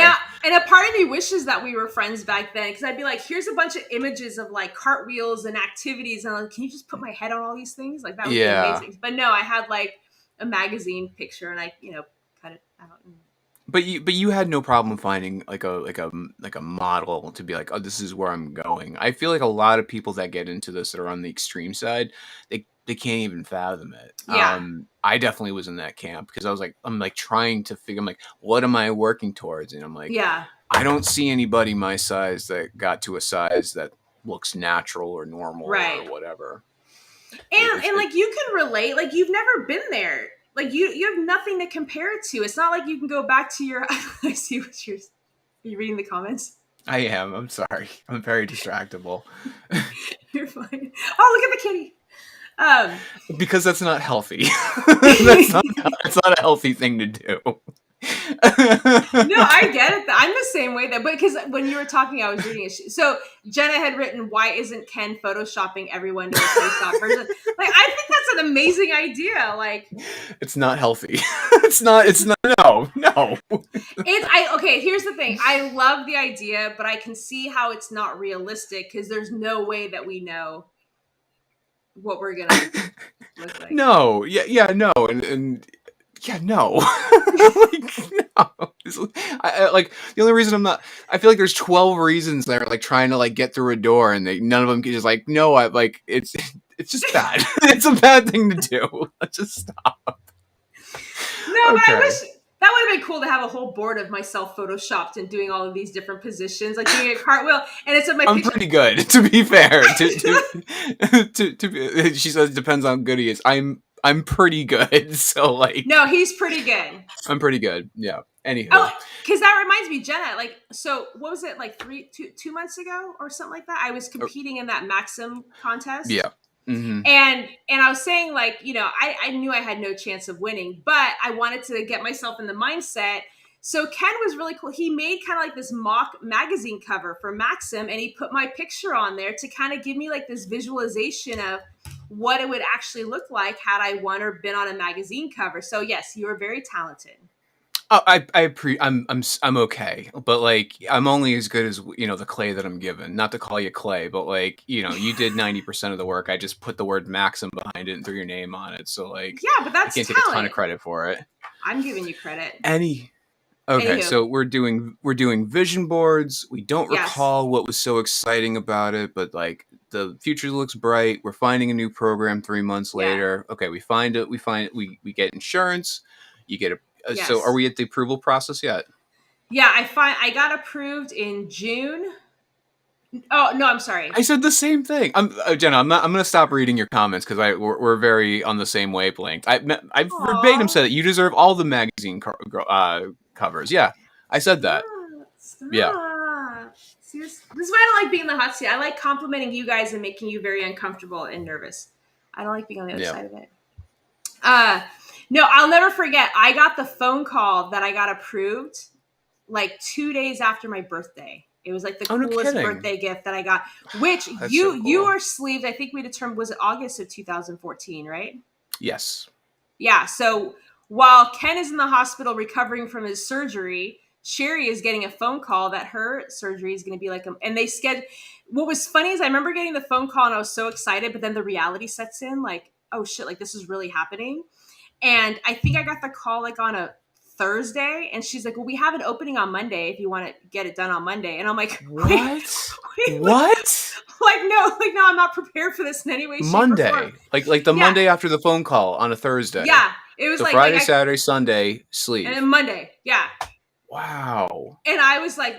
and a part of me wishes that we were friends back then because I'd be like, here's a bunch of images of like cartwheels and activities. And I'm like, can you just put my head on all these things? Like, that would be Yeah. amazing. But no, I had like a magazine picture and I, cut it out. But you had no problem finding like a model to be like, oh, this is where I'm going. I feel like a lot of people that get into this that are on the extreme side, they can't even fathom it. Yeah. I definitely was in that camp because I'm like trying to figure. I'm like, what am I working towards? And I'm like, Yeah. I don't see anybody my size that got to a size that looks natural or normal or Right. whatever. And like you can relate, like you've never been there. Like you have nothing to compare it to. It's not like you can go back to your I see what you're are you reading the comments? I am. I'm sorry. I'm very distractible. You're fine. Oh, look at the kitty. Because that's not healthy. That's not a healthy thing to do. No, I get it. I'm the same way though, but because when you were talking, I was reading it. So Jenna had written, "Why isn't Ken photoshopping everyone to a face-off version?" Like, I think that's an amazing idea. Like, it's not healthy. It's not. No. Okay. Here's the thing. I love the idea, but I can see how it's not realistic because there's no way that we know what we're gonna look like. No. Yeah. No. And yeah, no. Like, no. Like the only reason I'm not, I feel like there's 12 reasons they're like trying to like get through a door, and none of them can just like, no, I like it's just bad. It's a bad thing to do. Let's just stop. No, but I wish that would have been cool to have a whole board of myself photoshopped and doing all of these different positions, like doing a cartwheel, and it's in my. I'm pretty good, to be fair. She says depends on how good he is. I'm pretty good, so like. No, he's pretty good. I'm pretty good. Yeah. Anywho. Oh, because that reminds me, Jenna. Like, so what was it like 2 months ago or something like that? I was competing in that Maxim contest. Yeah. Mm-hmm. And I was saying, like, you know, I knew I had no chance of winning, but I wanted to get myself in the mindset. So Ken was really cool. He made kind of like this mock magazine cover for Maxim, and he put my picture on there to kind of give me like this visualization of what it would actually look like had I won or been on a magazine cover. So yes, you are very talented. Oh, I'm okay, but like I'm only as good as the clay that I'm given. Not to call you clay, but like you did 90% of the work. I just put the word Maxim behind it and threw your name on it. So like, yeah, but that's I can't talent. take a ton of credit for it. I'm giving you credit. Okay, Anywho. so we're doing vision boards. We don't recall what was so exciting about it, but like the future looks bright. We're finding a new program 3 months later. Okay, we find it. We get insurance. You get a. Yes. So are we at the approval process yet? Yeah, I got approved in June. Oh no, I'm sorry. I said the same thing. Jenna. I'm gonna stop reading your comments because we're very on the same wavelength. I verbatim said that you deserve all the magazine covers. Yeah, I said that. Stop. Yeah. See, this is why I don't like being in the hot seat. I like complimenting you guys and making you very uncomfortable and nervous. I don't like being on the other side of it. No, I'll never forget. I got the phone call that I got approved like 2 days after my birthday. It was like the coolest birthday gift that I got, which you were sleeved. I think we determined, was it August of 2014, right? Yes. Yeah. So while Ken is in the hospital recovering from his surgery, Sheri is getting a phone call that her surgery is going to be like, and they scheduled. What was funny is I remember getting the phone call and I was so excited, but then the reality sets in like, oh shit, like this is really happening. And I think I got the call like on a Thursday, and she's like, well, we have an opening on Monday if you want to get it done on Monday. And I'm like, what? Wait, what? Like, no, I'm not prepared for this in any way, shape, Monday. or form. Like the Monday after the phone call on a Thursday. Yeah. It was so like Friday, Saturday, Sunday, sleep. And then Monday. Yeah. Wow. And I was like,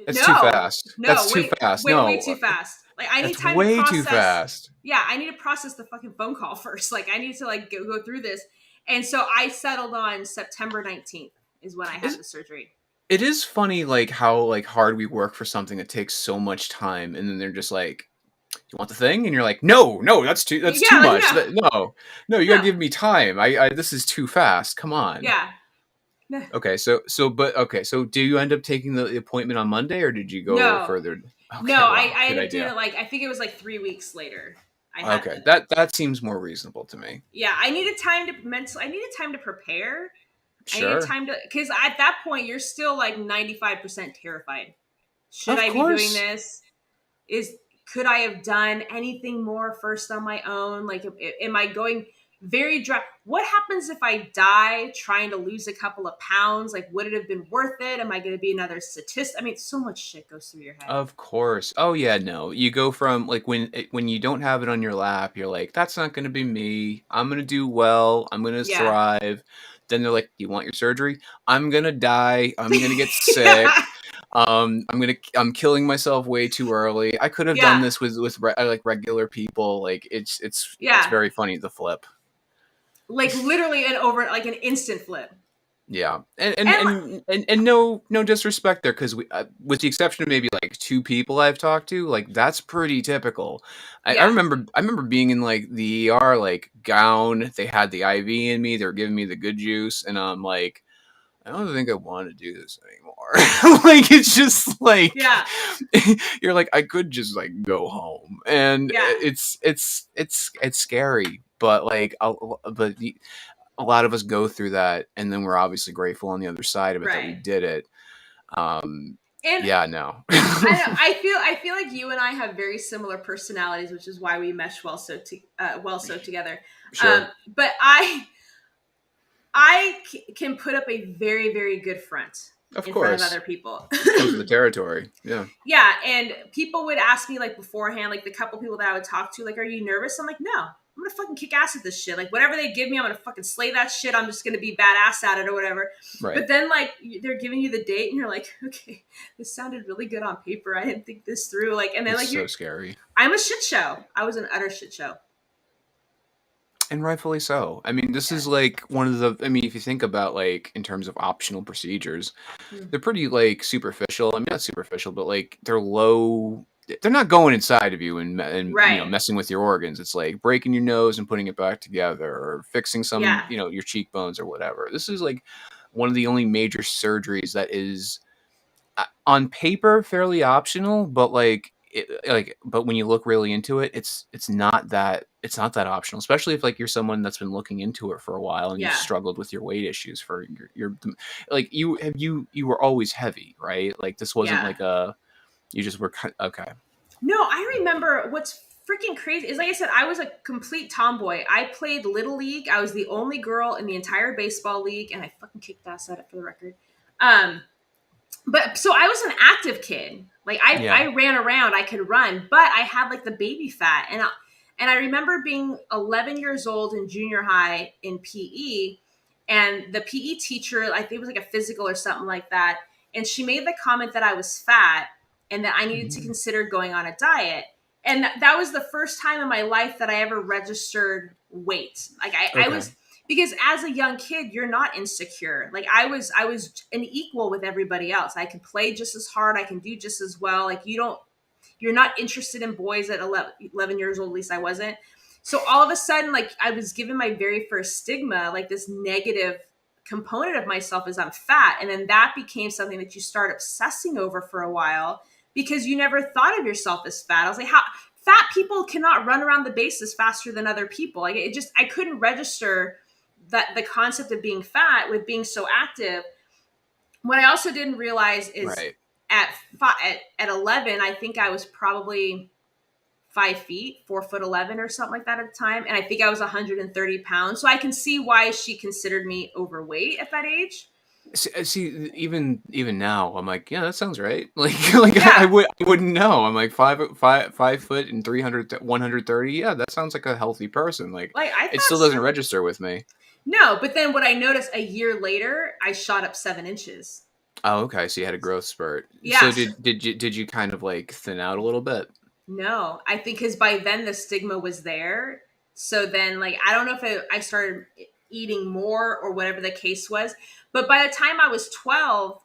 That's too fast. No, that's too fast. No. Way too fast. Like I need time way to process. Too fast. Yeah, I need to process the fucking phone call first. Like I need to like go through this. And so I settled on September 19th is when I had the surgery. It is funny like how like hard we work for something that takes so much time, and then they're just like, you want the thing? And you're like, no, that's too much. No, you gotta give me time. I this is too fast. Come on. Yeah. Okay, so do you end up taking the appointment on Monday, or did you go further? Okay, no, I ended up doing it like I think it was like 3 weeks later. That seems more reasonable to me. Yeah, I needed time to prepare. Sure. I needed time to, because at that point you're still like 95% terrified. Should I be doing this? Could I have done anything more first on my own? Like, am I going very dry? What happens if I die trying to lose a couple of pounds? Like, would it have been worth it? Am I going to be another statist? I mean, so much shit goes through your head. Of course. Oh yeah, no. You go from like when you don't have it on your lap, you're like, that's not going to be me. I'm going to do well. I'm going to thrive. Then they're like, you want your surgery? I'm going to die. I'm going to get sick. I'm killing myself way too early. I could have done this with like regular people. Like it's very funny, the flip. Like literally an instant flip. Yeah, And no disrespect there, because we, with the exception of maybe like two people I've talked to, like that's pretty typical. yeah, I remember being in like the ER, like gown. They had the IV in me. They were giving me the good juice, and I'm like, I don't think I want to do this anymore. Like it's just like yeah, you're like, I could just like go home, and yeah, it's scary, but like a lot of us go through that, and then we're obviously grateful on the other side of it that we right. did it. Um, And yeah, no, I know, I feel like you and I have very similar personalities, which is why we mesh well so together. sure, But can put up a very very good front of in front of course, other people. comes with the territory. Yeah, Yeah, and people would ask me like beforehand, like the couple people that I would talk to, like, "Are you nervous?" I'm like, "No, I'm gonna fucking kick ass at this shit. Like whatever they give me, I'm gonna fucking slay that shit. I'm just gonna be badass at it or whatever." right. But then like they're giving you the date, and you're like, "Okay, this sounded really good on paper. I didn't think this through." Like, and then It's like so scary. I'm a shit show. I was an utter shit show. And rightfully so. I mean, this Yeah. is like one of the. I mean, if you think about like in terms of optional procedures, Mm. they're pretty like superficial. I mean, not superficial, but like they're low. They're not going inside of you and Right. messing with your organs. It's like breaking your nose and putting it back together, or fixing some Yeah. your cheekbones or whatever. This is like one of the only major surgeries that is on paper fairly optional, but but when you look really into it, it's not that optional, especially if like you're someone that's been looking into it for a while and you've Yeah. struggled with your weight issues for like you were always heavy, right? Like this wasn't Yeah. like a you just were okay. No, I remember what's freaking crazy is like I said, I was a complete tomboy. I played little league. I was the only girl in the entire baseball league, and I fucking kicked ass at it for the record. Um, but so I was an active kid. Like Yeah. I ran around, I could run, but I had like the baby fat, and I remember being 11 years old in junior high in PE, and the PE teacher, I think it was like a physical or something like that, and she made the comment that I was fat and that I needed to Mhm. consider going on a diet. And that was the first time in my life that I ever registered weight. Like I Okay. was because as a young kid you're not insecure. Like I was an equal with everybody else. I could play just as hard, I can do just as well. Like you're not interested in boys at 11 years old, at least I wasn't. So all of a sudden, like I was given my very first stigma, like this negative component of myself is I'm fat. And then that became something that you start obsessing over for a while because you never thought of yourself as fat. I was like, how fat people cannot run around the bases faster than other people. Like it just I couldn't register that the concept of being fat with being so active. What I also didn't realize is Right. at at 11, I think I was probably 5 feet, 4 foot 11 or something like that at the time. And I think I was 130 pounds. So I can see why she considered me overweight at that age. See, even now, I'm like, yeah, that sounds right. Like Yeah. I wouldn't know. I'm like 5 foot and 300 130. Yeah, that sounds like a healthy person. Like Like I it thought still doesn't so. register with me. No, but then what I noticed a year later, I shot up 7 inches. Oh, okay. So you had a growth spurt. So Yes. did you kind of like thin out a little bit? No, I think because by then the stigma was there. So then, like, I don't know if I started eating more or whatever the case was. But by the time I was 12,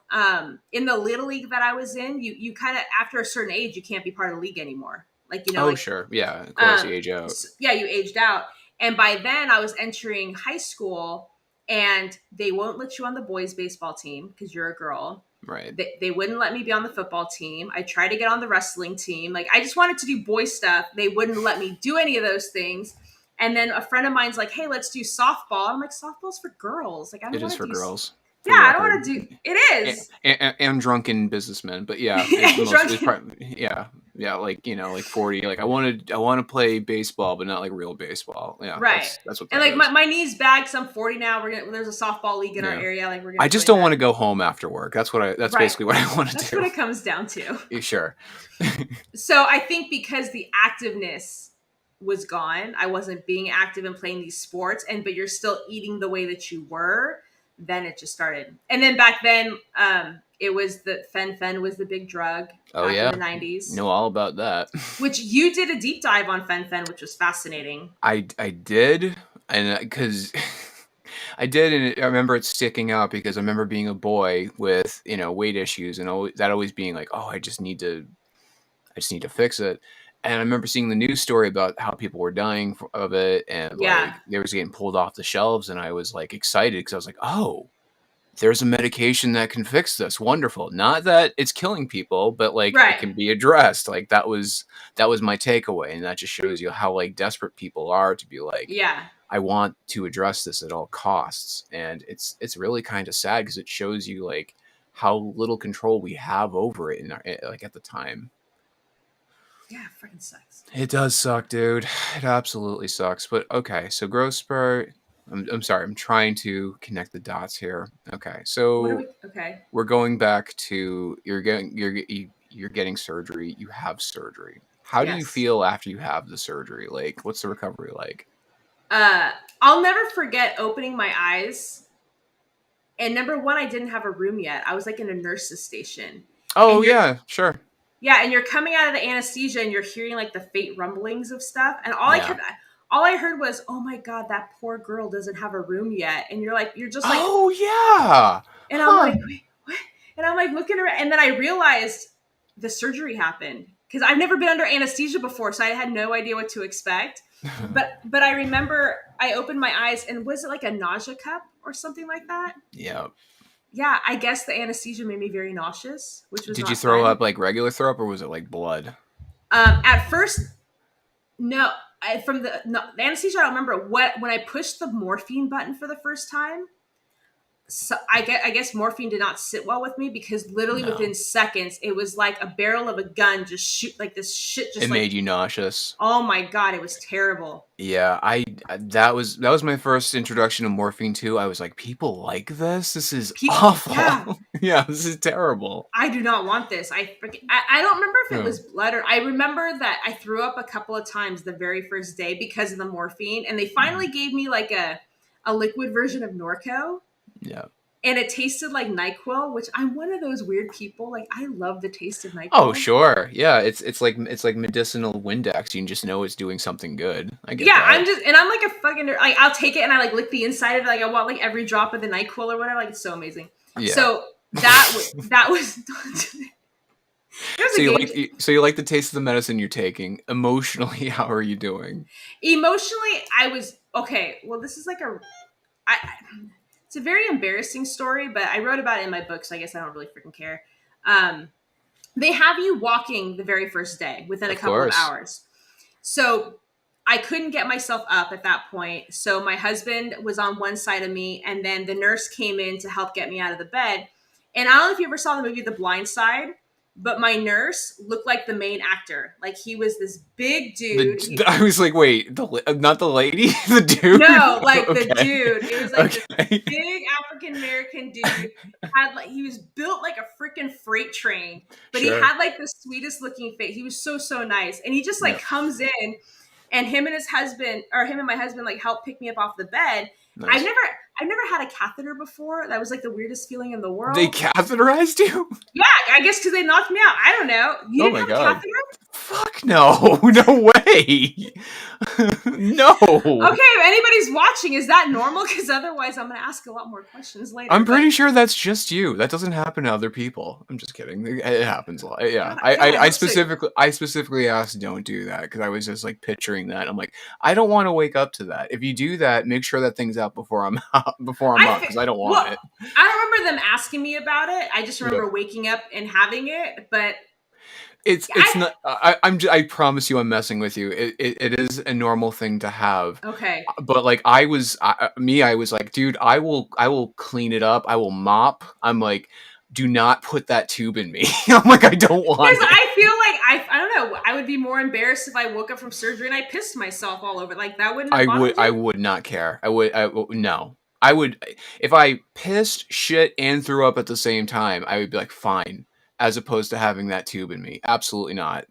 in the little league that I was in, you kind of, after a certain age, you can't be part of the league anymore. Like, Oh, sure. Yeah, of course, you age out. yeah, you aged out. And by then I was entering high school and they won't let you on the boys baseball team because you're a girl. Right. They wouldn't let me be on the football team. I tried to get on the wrestling team. Like I just wanted to do boy stuff. They wouldn't let me do any of those things. And then a friend of mine's like, "Hey, let's do softball." I'm like, "Softball's for girls. Like I don't It is want for to do." girls, Yeah, for the I don't record. want to do. It is. And drunken businessmen, but yeah, it's Drunken. probably yeah, like like 40. Like I want to play baseball, but not like real baseball. Yeah, Right. that's what And that like is. my knees back. So I'm 40 now. There's a softball league in our Yeah. area. Like we're I gonna just join don't want that. to go home after work. That's Right. basically what I want to That's do. what it comes down to. You sure? So I think because the activeness was gone, I wasn't being active and playing these sports, and but you're still eating the way that you were. Then it just started, and then back then, it was the fen was the big drug Oh back in yeah, the 90s, know all about that. which you did a deep dive on fen, which was fascinating. I did, and because I did, and I remember it sticking out because I remember being a boy with, weight issues and always being like, "Oh, I just need to fix it." And I remember seeing the news story about how people were dying of it, and Yeah. like they was getting pulled off the shelves, and I was like excited because I was like, "Oh, there's a medication that can fix this. Wonderful." Not that it's killing people, but like it Right. can be addressed. Like that was my takeaway, and that just shows you how like desperate people are to be like, Yeah. I want to address this at all costs. And it's really kind of sad because it shows you like how little control we have over it like at the time. Yeah, it freaking sucks. It does suck, dude. It absolutely sucks. But okay, so growth spurt. I'm sorry. I'm trying to connect the dots here. Okay, What are we? so Okay. we're going back to you're getting surgery. You have surgery. How do you Yes. feel after you have the surgery? Like, what's the recovery like? I'll never forget opening my eyes. And number one, I didn't have a room yet. I was like in a nurse's station. Oh And you're yeah, sure. Yeah, and you're coming out of the anesthesia and you're hearing like the faint rumblings of stuff. And Yeah. all I heard was, "Oh my god, that poor girl doesn't have a room yet." And you're just like, Oh yeah. and I'm Huh. like, "Wait, what?" And I'm like looking around, and then I realized the surgery happened because I've never been under anesthesia before, so I had no idea what to expect. But I remember I opened my eyes, and was it like a nausea cup or something like that? Yeah. Yeah, I guess the anesthesia made me very nauseous, which was Did you not throw fun. up like regular throw up, or was it like blood? At first, no. From the anesthesia, I don't remember when I pushed the morphine button for the first time. So I guess morphine did not sit well with me because literally No. within seconds, it was like a barrel of a gun just shoot like this shit. Just It like, made you nauseous. oh my god, it was terrible. Yeah, that was my first introduction to morphine too. I was like, people like this? This is Yeah, awful. Yeah, this is terrible. I do not want this. I don't remember if it No. was blood or I remember that I threw up a couple of times the very first day because of the morphine, and they finally gave me like a liquid version of Norco. Yeah. And it tasted like NyQuil, which I'm one of those weird people. Like I love the taste of Oh, NyQuil. sure. Yeah, it's like medicinal Windex. You can just know it's doing something good. I get Yeah, that. I'm like a fucking like I'll take it and I like lick the inside of it. Like I want like every drop of the NyQuil or whatever. Like it's so amazing. Yeah. So that was it was So a you game. like the taste of the medicine you're taking. Emotionally, how are you doing? Emotionally, I was okay. Well, this is like it's a very embarrassing story, but I wrote about it in my book, so I guess I don't really freaking care. Um, they have you walking the very first day within a Of couple of course. hours. So I couldn't get myself up at that point. So my husband was on one side of me, and then the nurse came in to help get me out of the bed. And I don't know if you ever saw the movie The Blind Side, but my nurse looked like the main actor. Like he was this big dude. I was like, wait, not the lady, the dude. No, like the Okay. dude. It was like this Okay. big African American dude. He was built like a freaking freight train, but he Sure. had like the sweetest looking face. He was so nice, and he just like Yeah. comes in, and him and my husband like help pick me up off the bed. Nice. I've never had a catheter before. That was like the weirdest feeling in the world. They catheterized you? Yeah, I guess because they knocked me out. I don't know. You Oh didn't my have God. a catheter? Fuck no. No way. No. Okay, if anybody's watching, is that normal? Because otherwise, I'm going to ask a lot more questions later. I'm pretty sure that's just you. That doesn't happen to other people. I'm just kidding. It happens a lot. Yeah. God, I hope so. specifically asked don't do that because I was just like picturing that. I'm like, I don't want to wake up to that. If you do that, make sure that thing's out before I'm up because I don't want it. I don't remember them asking me about it. I just remember waking up and having it. But it's not. I promise you, I'm messing with you. It is a normal thing to have. Okay. But like I was like, dude, I will clean it up. I will mop. I'm like, do not put that tube in me. I'm like, I don't want it. I feel like I don't know. I would be more embarrassed if I woke up from surgery and I pissed myself all over. Like that wouldn't. I would not care. No. I would if I pissed, shit, and threw up at the same time. I would be like, fine. As opposed to having that tube in me, absolutely not.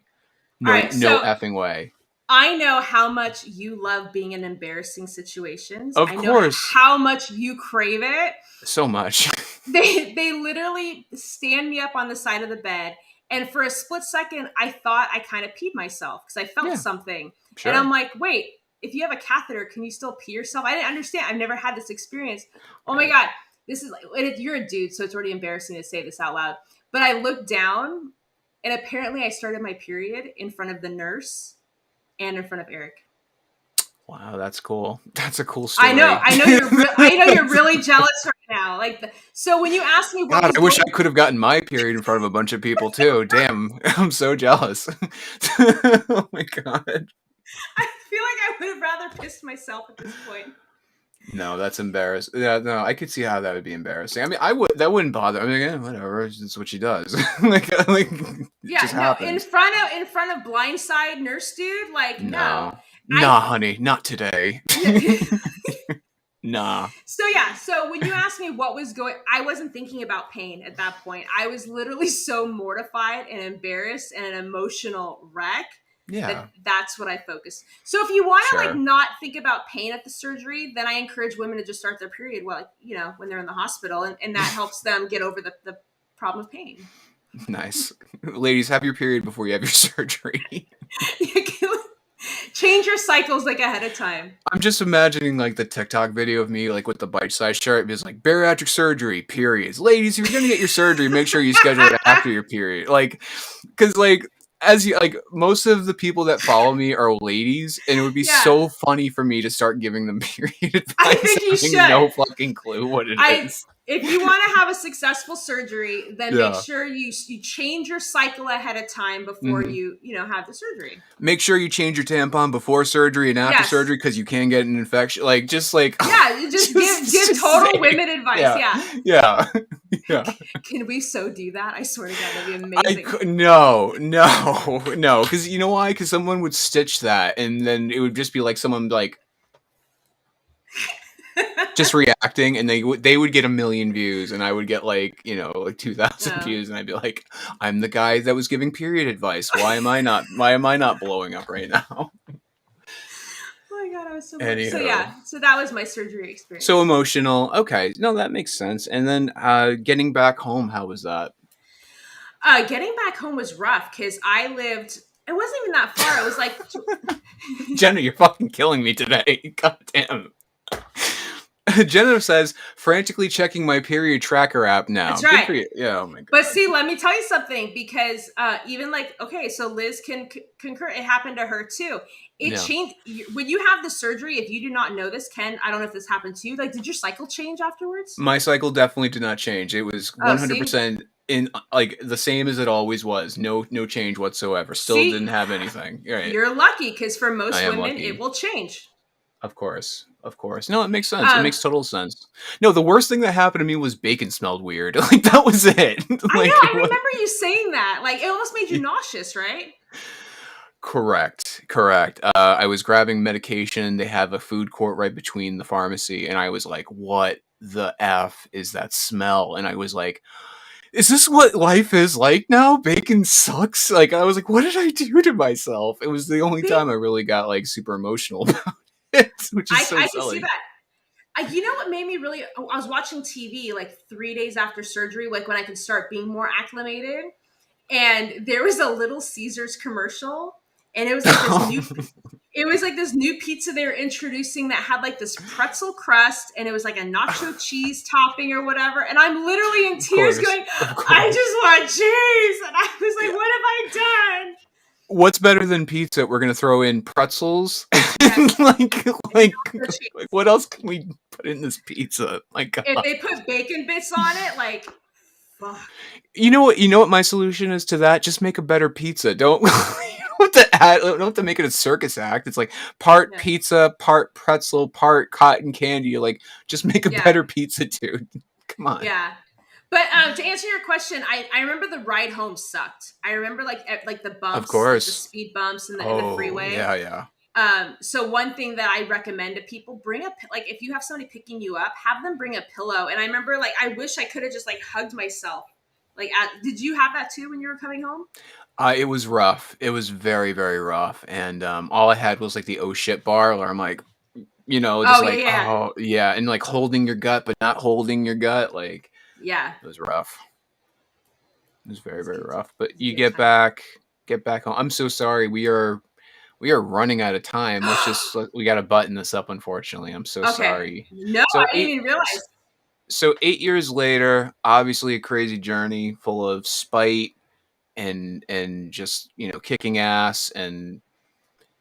No, right, no effing way. I know how much you love being in embarrassing situations. Of I course, know how much you crave it. So much. They literally stand me up on the side of the bed, and for a split second, I thought I kind of peed myself because I felt something, Sure. and I'm like, wait. if you have a catheter, can you still pee yourself? I didn't understand. I've never had this experience. Oh my God. This is like, you're a dude, so it's already embarrassing to say this out loud. But I looked down, and apparently I started my period in front of the nurse and in front of Eric. Wow, that's cool. That's a cool story. I know you're really jealous right now. Like, so when you asked me, what God, I wish I could have gotten my period in front of a bunch of people too. Damn, I'm so jealous. Oh my God. I feel like I would have rather pissed myself at this point. No, that's embarrassing. Yeah, no, I could see how that would be embarrassing. I mean, that wouldn't bother. I mean, yeah, whatever. It's what she does. like, yeah, just no, happens. in front of blindside nurse dude, like, no. Nah, honey, not today. Nah. So when you asked me what was going, I wasn't thinking about pain at that point. I was literally so mortified and embarrassed and an emotional wreck. Yeah. That's what I focused. So if you want to like not think about pain at the surgery, then I encourage women to just start their period while, when they're in the hospital, and that helps them get over the problem of pain. Nice. Ladies, have your period before you have your surgery. Change your cycles like ahead of time. I'm just imagining like the TikTok video of me like with the bite-sized shirt. It's like bariatric surgery, periods. Ladies, if you're gonna get your surgery, make sure you schedule it after your period. Like, because like most of the people that follow me are ladies, and it would be so funny for me to start giving them period advice. I think you should. No fucking clue what it is. If you want to have a successful surgery, then make sure you change your cycle ahead of time before you have the surgery. Make sure you change your tampon before surgery and after surgery, because you can get an infection. Like, just give total women advice. Yeah. Can we so do that? I swear to God, that'd be amazing. No, because you know why? Because someone would stitch that, and then it would just be like someone like just reacting, and they would get 1 million views, and I would get like 2,000 views, and I'd be like, I'm the guy that was giving period advice. Why am I not blowing up right now? Oh my God, I was so so that was my surgery experience. So emotional. Okay, no, that makes sense. And then getting back home, how was that? Getting back home was rough because I lived. It wasn't even that far. It was like Jenna, you're fucking killing me today. God damn. Jenna says, frantically checking my period tracker app now. That's right. Good for you. Yeah, oh my God. But see, let me tell you something, because even so Liz can concur. It happened to her too. It changed when you have the surgery. If you do not know this, Ken, I don't know if this happened to you. Like, did your cycle change afterwards? My cycle definitely did not change. It was 100% in like the same as it always was. No change whatsoever. Still didn't have anything. Right. You're lucky, because for most women, it will change. Of course. No, it makes sense. It makes total sense. No, the worst thing that happened to me was bacon smelled weird. Like, that was it. I remember you saying that. Like, it almost made you nauseous, right? Correct. I was grabbing medication. They have a food court right between the pharmacy, and I was like, what the F is that smell? And I was like, is this what life is like now? Bacon sucks. Like, I was like, what did I do to myself? It was the only time I really got like super emotional about it, which is so silly. Can see that. You know what made me really? I was watching TV like 3 days after surgery, like when I could start being more acclimated, and there was a Little Caesars commercial, and it was like this new pizza they were introducing that had like this pretzel crust, and it was like a nacho cheese topping or whatever. And I'm literally in tears going, I just want cheese. And I was like, what have I done? What's better than pizza? We're gonna throw in pretzels. like what else can we put in this pizza? Like, God. If they put bacon bits on it, like, fuck. You know what my solution is to that? Just make a better pizza. Don't have to make it a circus act. It's like part pizza, part pretzel, part cotton candy. Like, just make a better pizza, dude. Come on. Yeah. But to answer your question, I remember the ride home sucked. I remember like the bumps, of course, the speed bumps in the freeway. Yeah. So one thing that I recommend to people, if you have somebody picking you up, have them bring a pillow. And I remember I wish I could have just hugged myself. Did you have that too when you were coming home? It was rough. It was very, very rough. And all I had was the oh shit bar, where I'm like, oh yeah, and holding your gut but not holding your gut, yeah, it was rough. It was very, very rough. But you get back home. I'm so sorry. We are We are running out of time. We got to button this up, unfortunately. I'm so Okay. sorry. No, So I didn't even realize. so 8 years later, obviously a crazy journey full of spite and just, kicking ass, and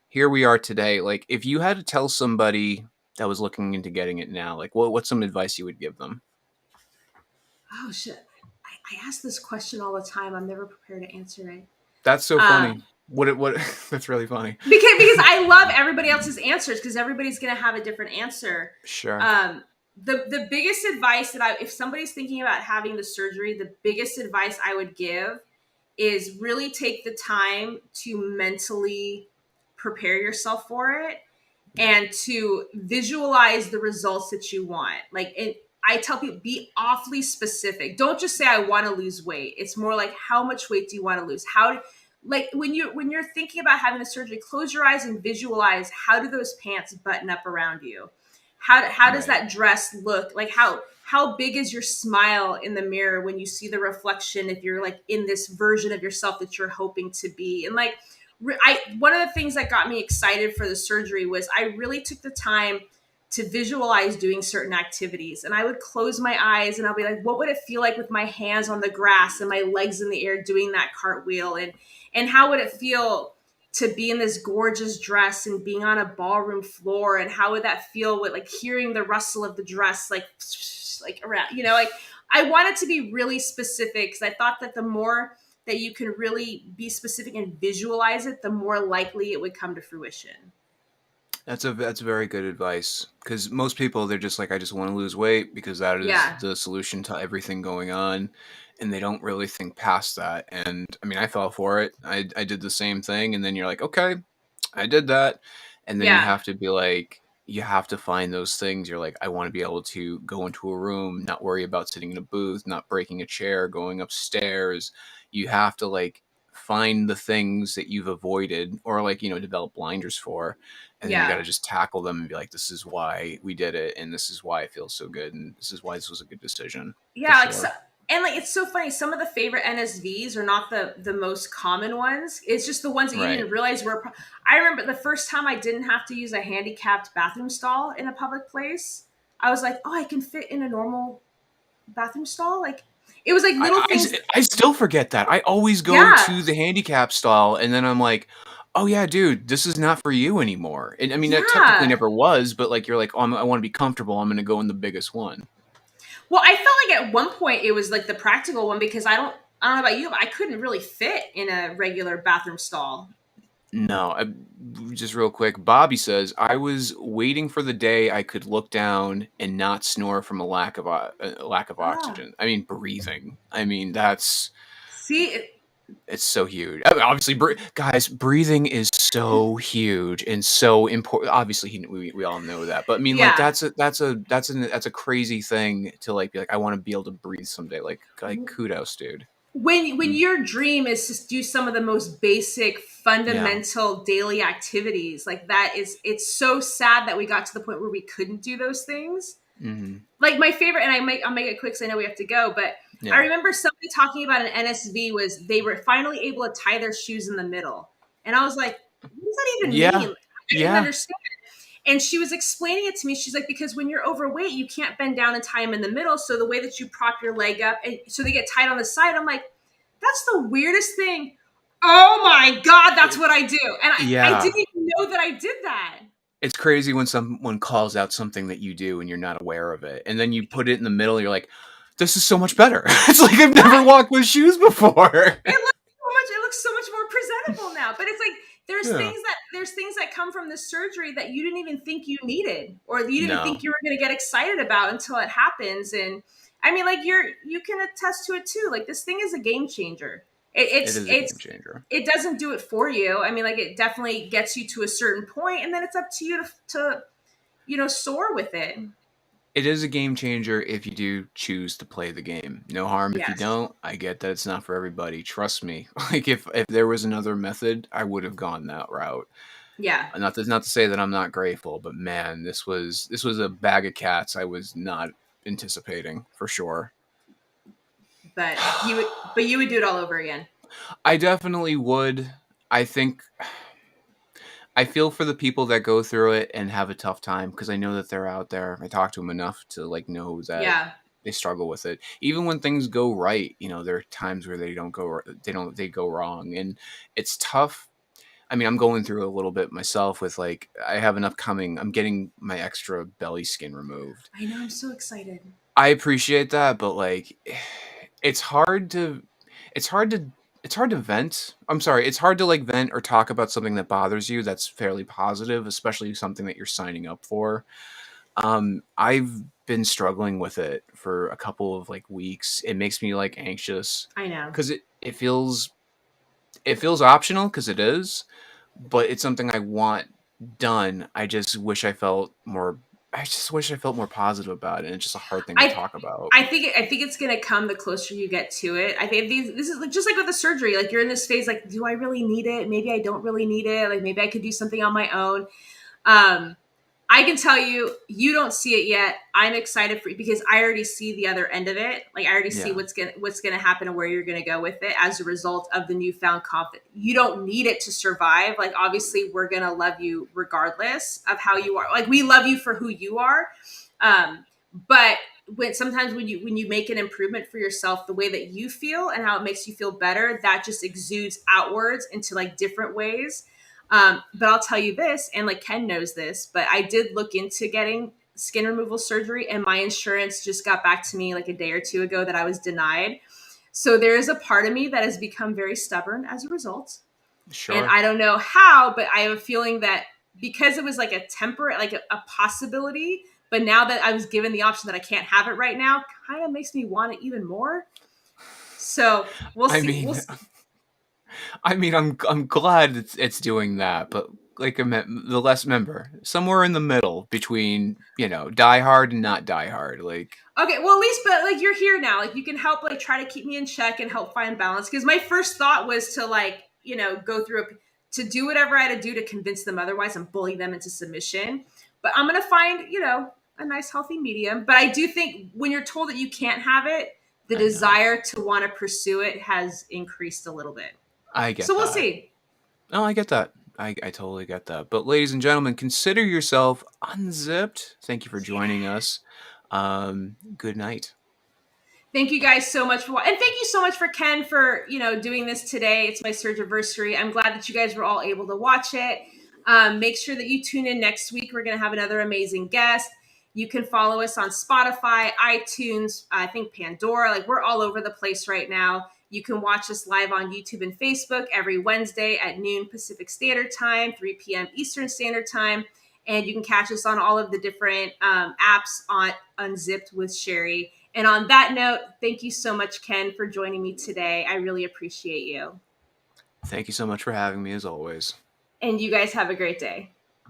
here we are today. Like, if you had to tell somebody that was looking into getting it now, like what's some advice you would give them? Oh shit. I ask this question all the time. I'm never prepared to answer it. That's so funny. Um, What that's really funny. because I love everybody else's answers because everybody's gonna have a different answer. Sure. Um, the biggest advice if somebody's thinking about having the surgery, the biggest advice I would give is really take the time to mentally prepare yourself for it Yeah. and to visualize the results that you want. I tell people, be awfully specific. Don't just say I want to lose weight. It's more like, how much weight do you want to lose? Like when you're thinking about having the surgery, close your eyes and visualize, how do those pants button up around you? How does Right. that dress look? Like how big is your smile in the mirror when you see the reflection, if you're like in this version of yourself that you're hoping to be? And like one of the things that got me excited for the surgery was I really took the time to visualize doing certain activities. And I would close my eyes and I'll be like, what would it feel like with my hands on the grass and my legs in the air doing that cartwheel? And how would it feel to be in this gorgeous dress and being on a ballroom floor? And how would that feel with like hearing the rustle of the dress, like around, like I wanted to be really specific because I thought that the more that you can really be specific and visualize it, the more likely it would come to fruition. That's very good advice, because most people, they're just like, I just want to lose weight because that is Yeah. the solution to everything going on, and they don't really think past that. And I mean, I fell for it. I did the same thing, and then you're like, okay, I did that, and then you Yeah. have to be like, you have to find those things. You're like, I want to be able to go into a room, not worry about sitting in a booth, not breaking a chair, going upstairs. You have to like find the things that you've avoided, or like, develop blinders for, and then you got Yeah. to just tackle them and be like, this is why we did it, and this is why it feels so good, and this is why this was a good decision, for Yeah. sure. And like it's so funny. Some of the favorite NSVs are not the most common ones. It's just the ones that you Right. didn't realize were. I remember the first time I didn't have to use a handicapped bathroom stall in a public place. I was like, oh, I can fit in a normal bathroom stall. Like it was like little things. I still forget that. I always go Yeah. to the handicap stall, and then I'm like, oh yeah, dude, this is not for you anymore. And I mean, that technically Yeah. never was, but like, you're like, oh, I want to be comfortable. I'm going to go in the biggest one. Well, I felt like at one point it was like the practical one because I don't know about you, but I couldn't really fit in a regular bathroom stall. No, just real quick. Bobby says, I was waiting for the day I could look down and not snore from a lack of Ah, oxygen. I mean, breathing. I mean, that's see, it's so huge. I mean, obviously, guys, breathing is so huge and so important. Obviously, we all know that, but I mean, like, yeah. that's a crazy thing to like be like, I want to be able to breathe someday. Like kudos, dude. When your dream is to do some of the most basic, Yeah. fundamental daily activities, like that is, it's so sad that we got to the point where we couldn't do those things. Hmm. Like my favorite, and I'll make it quick because I know we have to go, but I Yeah. remember somebody talking about an NSV was they were finally able to tie their shoes in the middle. And I was like, what does that even Yeah. mean? I didn't Yeah. understand. And she was explaining it to me. She's like, because when you're overweight, you can't bend down and tie them in the middle. So the way that you prop your leg up, and so they get tied on the side. I'm like, that's the weirdest thing. Oh my God, that's what I do. And I Yeah. didn't even know that I did that. It's crazy when someone calls out something that you do and you're not aware of it, and then you put it in the middle. You're like, this is so much better. It's like I've never walked with shoes before. It looks so much more presentable now. But it's like Yeah. there's things that come from the surgery that you didn't even think you needed or you didn't No, think you were going to get excited about until it happens. And I mean, like you can attest to it too. Like this thing is a game changer. it is a game changer. It doesn't do it for you. I mean, like it definitely gets you to a certain point, and then it's up to you to soar with it. It is a game changer if you do choose to play the game. No harm if you Yes. don't. I get that it's not for everybody. Trust me. Like if there was another method, I would have gone that route. Yeah. Not to say that I'm not grateful, but man, this was a bag of cats I was not anticipating, for sure. But you would do it all over again. I definitely would. I think I feel for the people that go through it and have a tough time because I know that they're out there. I talk to them enough to like know that Yeah, they struggle with it. Even when things go right, there are times where they go wrong, and it's tough. I mean, I'm going through a little bit myself with like I have enough coming. I'm getting my extra belly skin removed. I know. I'm so excited. I appreciate that, but like it's hard to it's hard to it's hard to vent. I'm sorry, it's hard to like vent or talk about something that bothers you that's fairly positive, especially something that you're signing up for. I've been struggling with it for a couple of like weeks. It makes me like anxious I know. cuz it feels optional because it is, but it's something I want done. I just wish I felt more positive about it. And it's just a hard thing to I talk about. I think it's gonna come the closer you get to it. I think this is like, just like with the surgery. Like you're in this phase. Like, do I really need it? Maybe I don't really need it. Like maybe I could do something on my own. Um, I can tell you, you don't see it yet. I'm excited for you because I already see the other end of it. Like I already see Yeah, what's gonna happen and where you're gonna go with it as a result of the newfound confidence. You don't need it to survive. Like obviously, we're gonna love you regardless of how you are. Like we love you for who you are. But sometimes when you make an improvement for yourself, the way that you feel and how it makes you feel better, that just exudes outwards into like different ways. But I'll tell you this, and like Ken knows this, but I did look into getting skin removal surgery, and my insurance just got back to me like a day or two ago that I was denied. So there is a part of me that has become very stubborn as a result. And sure. I don't know how, but I have a feeling that because it was like a temporary, like a possibility, but now that I was given the option that I can't have it right now, kind of makes me want it even more. So we'll I see. We'll mean, see. I'm glad it's doing that, but like the less member somewhere in the middle between die hard and not die hard. Like Okay, well at least, but like you're here now, like you can help like try to keep me in check and help find balance. Because my first thought was to like go through to do whatever I had to do to convince them otherwise and bully them into submission. But I'm gonna find a nice healthy medium. But I do think when you're told that you can't have it, the I know, desire to want to pursue it has increased a little bit. I So get we'll that. see. Oh, I get that. I totally get that. But ladies and gentlemen, consider yourself unzipped. Thank you for joining us. Good night. Thank you guys so much for and thank you so much for Ken for doing this today. It's my Surgiversary. I'm glad that you guys were all able to watch it. Make sure that you tune in next week. We're going to have another amazing guest. You can follow us on Spotify, iTunes, I think Pandora. Like we're all over the place right now. You can watch us live on YouTube and Facebook every Wednesday at noon Pacific Standard Time, 3 p.m. Eastern Standard Time. And you can catch us on all of the different apps on Unzipped with Sheri. And on that note, thank you so much, Ken, for joining me today. I really appreciate you. Thank you so much for having me as always. And you guys have a great day.